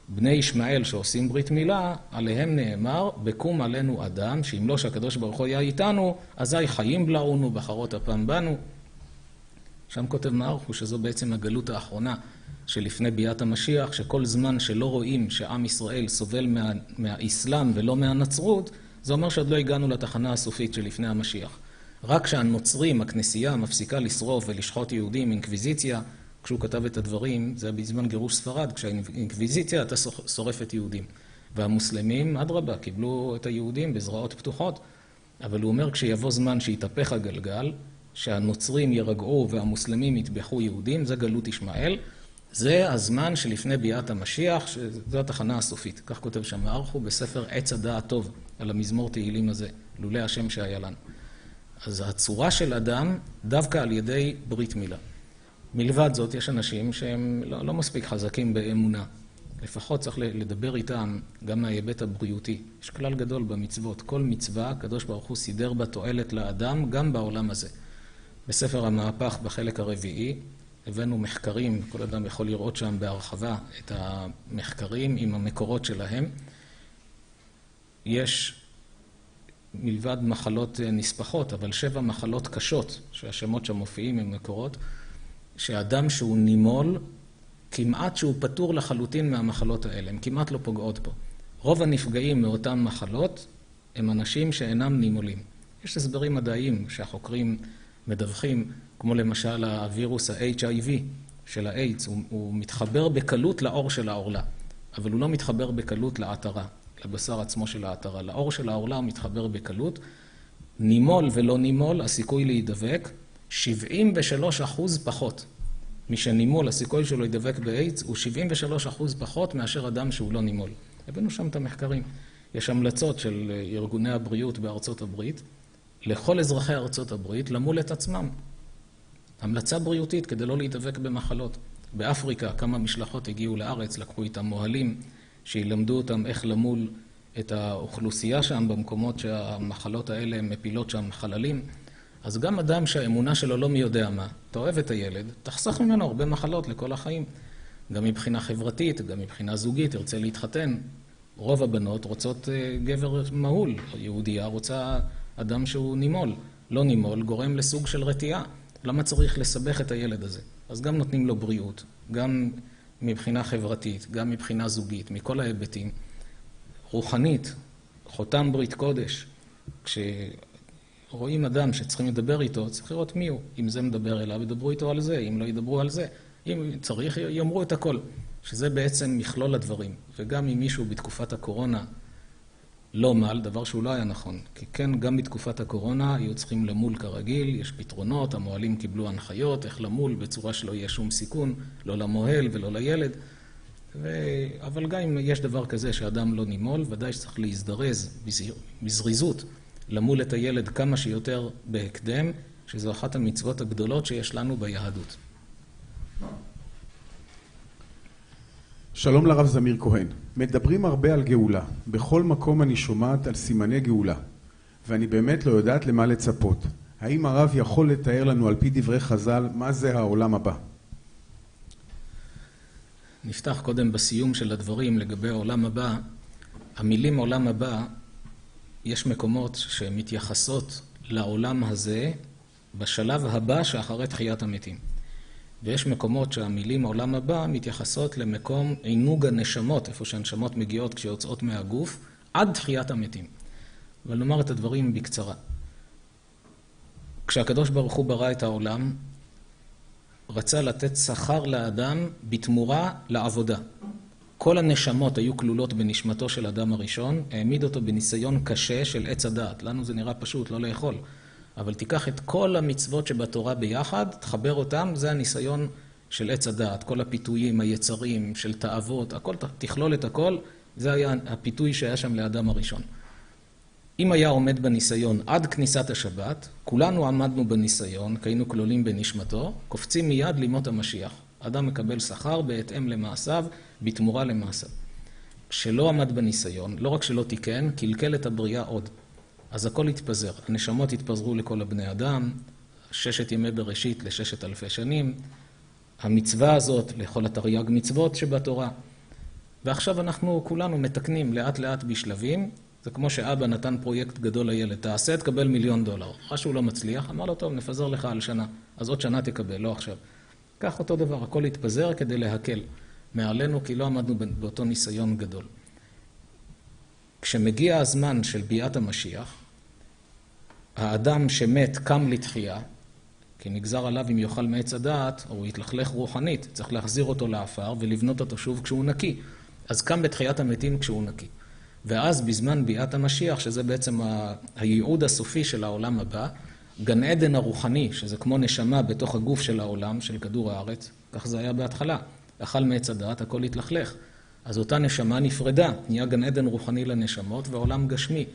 בני ישמעאל שעושים ברית מילה, עליהם נאמר, בקום עלינו אדם, שאם לא שהקדוש ברוך הוא היה איתנו, אזי חיים בלעונו, בחרות אפם בנו. שם כותב מערכו שזו בעצם הגלות האחרונה שלפני ביאת המשיח, שכל זמן שלא רואים שעם ישראל סובל מהאסלאם ולא מהנצרות, זה אומר שעוד לא הגענו לתחנה הסופית שלפני המשיח. רק כשהנוצרים, הכנסייה, מפסיקה לשרוף ולשחוט יהודים, אינקוויזיציה, כשהוא כתב את הדברים, זה בזמן גירוש ספרד, כשהאינקוויזיציה אתה שורפת יהודים. והמוסלמים, אדרבה, קיבלו את היהודים בזרועות פתוחות, אבל הוא אומר כשיבוא זמן שיתהפך הגלגל, שהנוצרים ירגעו והמוסלמים יטבחו יהודים, זה גלות ישמעאל, זה הזמן שלפני ביאת המשיח, שזו התחנה הסופית. כך כותב שם מערכו בספר עץ הדעת טוב, על המזמור תהילים הזה, לולא השם שהיה לנו. אז הצורה של אדם דווקא על ידי ברית מילה. מלבד זאת יש אנשים שהם לא מספיק חזקים באמונה. לפחות צריך לדבר איתם גם מההיבט הבריאותי. יש כלל גדול במצוות. כל מצווה, הקדוש ברוך הוא סידר בה תועלת לאדם גם בעולם הזה. בספר המהפך בחלק הרביעי, הבאנו מחקרים, כל אדם יכול לראות שם בהרחבה את המחקרים עם המקורות שלהם. יש מלבד מחלות נספחות, אבל 7 מחלות קשות, שהשמות שם מופיעים עם מקורות, שהאדם שהוא נימול, כמעט שהוא פטור לחלוטין מהמחלות האלה, הם כמעט לא פוגעות פה. רוב הנפגעים מאותן מחלות הם אנשים שאינם נימולים. יש הסברים מדעיים שהחוקרים מדווחים, כמו למשל הווירוס ה-HIV של האיידס, הוא מתחבר בקלות לאור של העורלה, אבל הוא לא מתחבר בקלות לעטרה, לבשר עצמו של העטרה. לאור של העורלה הוא מתחבר בקלות. נימול ולא נימול, הסיכוי להידבק, 73% פחות. מי שנימול, הסיכוי שלו להידבק באיידס הוא 73% פחות מאשר אדם שהוא לא נימול. הבאנו שם את המחקרים. יש המלצות של ארגוני הבריאות בארצות הברית, לכל אזרחי ארצות הברית למול את עצמם. המלצה בריאותית כדי לא להידבק במחלות. באפריקה כמה משלחות הגיעו לארץ, לקחו איתם מוהלים, שילמדו אותם איך למול את האוכלוסייה שם במקומות שהמחלות האלה מפילות שם חללים. אז גם אדם שהאמונה שלו לא מי יודע מה, אתה אוהב את הילד, תחסך ממנו הרבה מחלות לכל החיים. גם מבחינה חברתית, גם מבחינה זוגית, תרצה להתחתן. רוב הבנות רוצות גבר מהול, יהודייה רוצה אדם שהוא נימול. לא נימול, גורם לסוג של רתיעה. למה צריך לסבך את הילד הזה? אז גם נותנים לו בריאות, גם מבחינה חברתית, גם מבחינה זוגית, מכל ההיבטים. רוחנית, חותם ברית קודש, כשרואים אדם שצריכים לדבר איתו, צריך לראות מי הוא. אם זה מדבר אליו, ידברו איתו על זה, אם לא ידברו על זה. אם צריך, יאמרו את הכל. שזה בעצם מכלול הדברים. וגם אם מישהו בתקופת הקורונה לא מעל, דבר שהוא לא היה נכון. כי כן, גם בתקופת הקורונה היו צריכים למול כרגיל, יש פתרונות, המוהלים קיבלו הנחיות, איך למול בצורה שלא יהיה שום סיכון, לא למוהל ולא לילד. אבל גם אם יש דבר כזה שאדם לא נימול, ודאי שצריך להזדרז בזריזות, למול את הילד כמה שיותר בהקדם, שזו אחת המצוות הגדולות שיש לנו ביהדות. שלום לרב זמיר כהן. מדברים הרבה על גאולה. בכל מקום אני שומעת על סימני גאולה, ואני באמת לא יודעת למה לצפות. האם הרב יכול לתאר לנו על פי דברי חז"ל מה זה העולם הבא? נפתח קודם בסיום של הדברים לגבי העולם הבא. המילים עולם הבא, יש מקומות שמתייחסות לעולם הזה בשלב הבא שאחרי תחיית המתים. ויש מקומות שהמילים עולם הבא מתייחסות למקום עינוג הנשמות, איפה שהנשמות מגיעות כשיוצאות מהגוף, עד תחיית המתים. אבל נאמר את הדברים בקצרה. כשהקדוש ברוך הוא ברא את העולם, רצה לתת שכר לאדם בתמורה לעבודה. כל הנשמות היו כלולות בנשמתו של אדם הראשון, העמיד אותו בניסיון קשה של עץ הדעת. לנו זה נראה פשוט, לא לאכול. אבל תיקח את כל המצוות שבתורה ביחד, תחבר אותם, זה הניסיון של עץ הדעת. כל הפיתויים, היצרים, של תאוות, הכל, תכלול את הכל, זה היה הפיתוי שהיה שם לאדם הראשון. אם היה עומד בניסיון עד כניסת השבת, כולנו עמדנו בניסיון, כי היינו כלולים בנשמתו, קופצים מיד לימות המשיח. אדם מקבל שכר בהתאם למעשיו, בתמורה למעשיו. כשלא עמד בניסיון, לא רק שלא תיקן, קלקל את הבריאה עוד. אז הכל התפזר. הנשמות התפזרו לכל הבני אדם, 6 ימי בראשית ל6,000 שנים, המצווה הזאת לכל התרי"ג מצוות שבתורה. ועכשיו אנחנו כולנו מתקנים לאט לאט בשלבים. זה כמו שאבא נתן פרויקט גדול לילד, תעשה, תקבל $1,000,000. אחרי שהוא לא מצליח, אמר לו, טוב, נפזר לך על שנה. אז עוד שנה תקבל, לא עכשיו. כך אותו דבר, הכל התפזר כדי להקל מעלינו, כי לא עמדנו באותו ניסיון גדול. כשמגיע הזמן של ביאת המשיח, האדם שמת קם לתחייה, כי נגזר עליו אם יאכל מעץ הדעת, או הוא יתלכלך רוחנית, צריך להחזיר אותו לעפר ולבנות אותו שוב כשהוא נקי. אז קם בתחיית המתים כשהוא נקי. ואז בזמן ביאת המשיח, שזה בעצם הייעוד הסופי של העולם הבא, גן עדן הרוחני, שזה כמו נשמה בתוך הגוף של העולם, של כדור הארץ, כך זה היה בהתחלה. אכל מעץ הדעת, הכל התלכלך. אז אותה נשמה נפרדה, נהיה גן עדן רוחני לנשמות ועולם גשמי.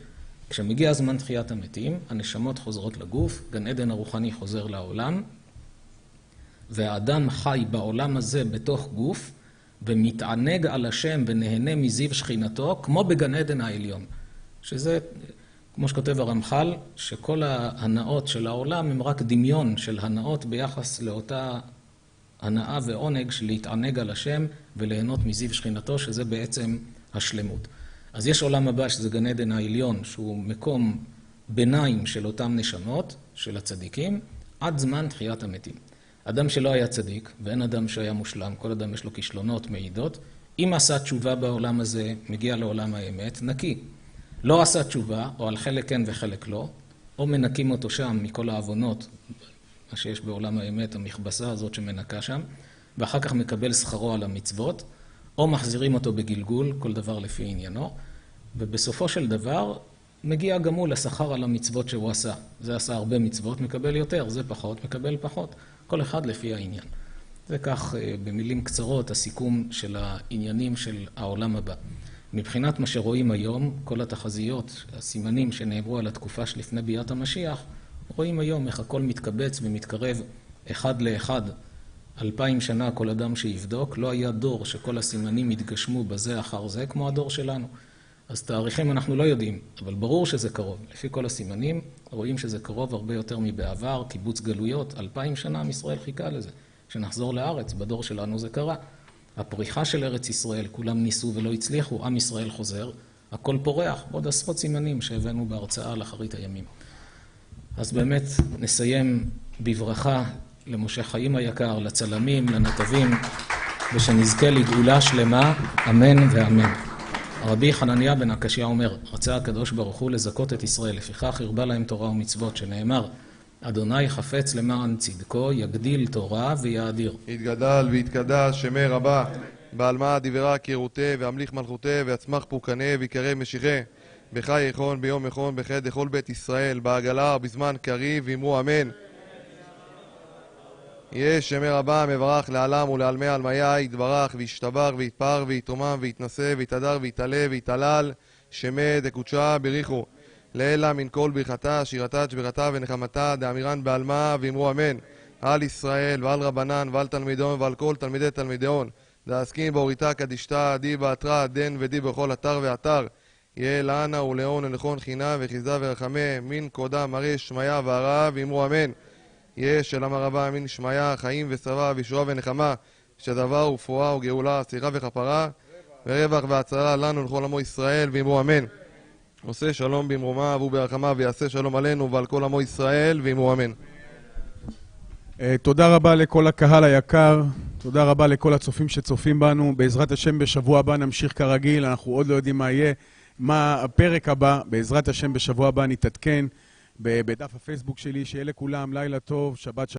כשמגיע הזמן תחיית המתים, הנשמות חוזרות לגוף, גן עדן הרוחני חוזר לעולם, והאדם חי בעולם הזה בתוך גוף, ומתענג על השם ונהנה מזיו שכינתו, כמו בגן עדן העליון. שזה, כמו שכותב הרמח"ל, שכל ההנאות של העולם הם רק דמיון של הנאות ביחס לאותה הנאה ועונג של להתענג על השם וליהנות מזיו שכינתו, שזה בעצם השלמות. אז יש עולם הבא שזה גן עדן העליון, שהוא מקום ביניים של אותם נשמות, של הצדיקים, עד זמן תחיית המתים. אדם שלא היה צדיק, ואין אדם שהיה מושלם, כל אדם יש לו כישלונות, מעידות, אם עשה תשובה בעולם הזה, מגיע לעולם האמת, נקי. לא עשה תשובה, או על חלק כן וחלק לא, או מנקים אותו שם מכל העוונות, מה שיש בעולם האמת, המכבסה הזאת שמנקה שם, ואחר כך מקבל שכרו על המצוות, או מחזירים אותו בגלגול, כל דבר לפי עניינו, ובסופו של דבר מגיע גם הוא לשכר על המצוות שהוא עשה. זה עשה הרבה מצוות, מקבל יותר, זה פחות, מקבל פחות. כל אחד לפי העניין. זה כך במילים קצרות הסיכום של העניינים של העולם הבא. מבחינת מה שרואים היום, כל התחזיות, הסימנים שנאמרו על התקופה שלפני ביאת המשיח, רואים היום איך הכל מתקבץ ומתקרב אחד לאחד. 2000 שנה כל אדם שיבדוק, לא היה דור שכל הסימנים יתגשמו בזה אחר זה כמו הדור שלנו. אז תאריכים אנחנו לא יודעים, אבל ברור שזה קרוב. לפי כל הסימנים רואים שזה קרוב הרבה יותר מבעבר, קיבוץ גלויות, 2000 שנה עם ישראל חיכה לזה. כשנחזור לארץ, בדור שלנו זה קרה. הפריחה של ארץ ישראל, כולם ניסו ולא הצליחו, עם ישראל חוזר, הכל פורח, עוד עשרות סימנים שהבאנו בהרצאה על אחרית הימים. אז באמת נסיים בברכה למשה חיים היקר, לצלמים, לנתבים, ושנזכה לגאולה שלמה, אמן ואמן. רבי חנניה בן הקשיא אומר, רצה הקדוש ברוך הוא לזכות את ישראל, לפיכך הרבה להם תורה ומצוות, שנאמר, אדוני חפץ למען צדקו, יגדיל תורה ויאדיר. יתגדל ויתקדש שמי רבה, בעל מה דברה קירותה, והמליך מלכותה, ויצמח פורקנה, ויקרב משיחה, בחי יכון ביום יכון, בחד לכל בית ישראל, בעגלה ובזמן קריב, ואמרו אמן. יש שמי רבה מברך לעלם ולעלמי עלמיה, יתברך וישתבח ויתפאר ויתרומם ויתנשא ויתהדר ויתעלה ויתהלל, שמי דקודשה בריחו. לאלה מן כל ברכתה, שירתה, שבירתה ונחמתה, דאמירן בעלמה, ואמרו אמן. על ישראל ועל רבנן ועל תלמידון ועל כל תלמידי תלמידיון, דעסקין באוריתה קדישתה, די באתרה, דן ודי בכל אתר ואתר. יהיה לענה ולאון ולכון חינה וחסדה ורחמה, מן קודה מראה שמיה והרעה, ואמרו אמן. יש שלמה רבה מן שמיה, חיים ושרה וישועה ונחמה, שדבר ופואה וגאולה, סליחה וכפרה, ורווח והצלה לנו לכל עמו ישראל, ואמרו אמן. עושה שלום במרומיו וברחמיו, ויעשה שלום עלינו ועל כל עמו ישראל, ואמרו אמן. תודה רבה לכל הקהל היקר, תודה רבה לכל הצופים שצופים בנו. בעזרת השם בשבוע הבא נמשיך כרגיל, אנחנו עוד לא יודעים מה יהיה, מה הפרק הבא. בעזרת השם בשבוע הבא נתעדכן בדף הפייסבוק שלי. שיהיה לכולם לילה טוב, שבת שלום.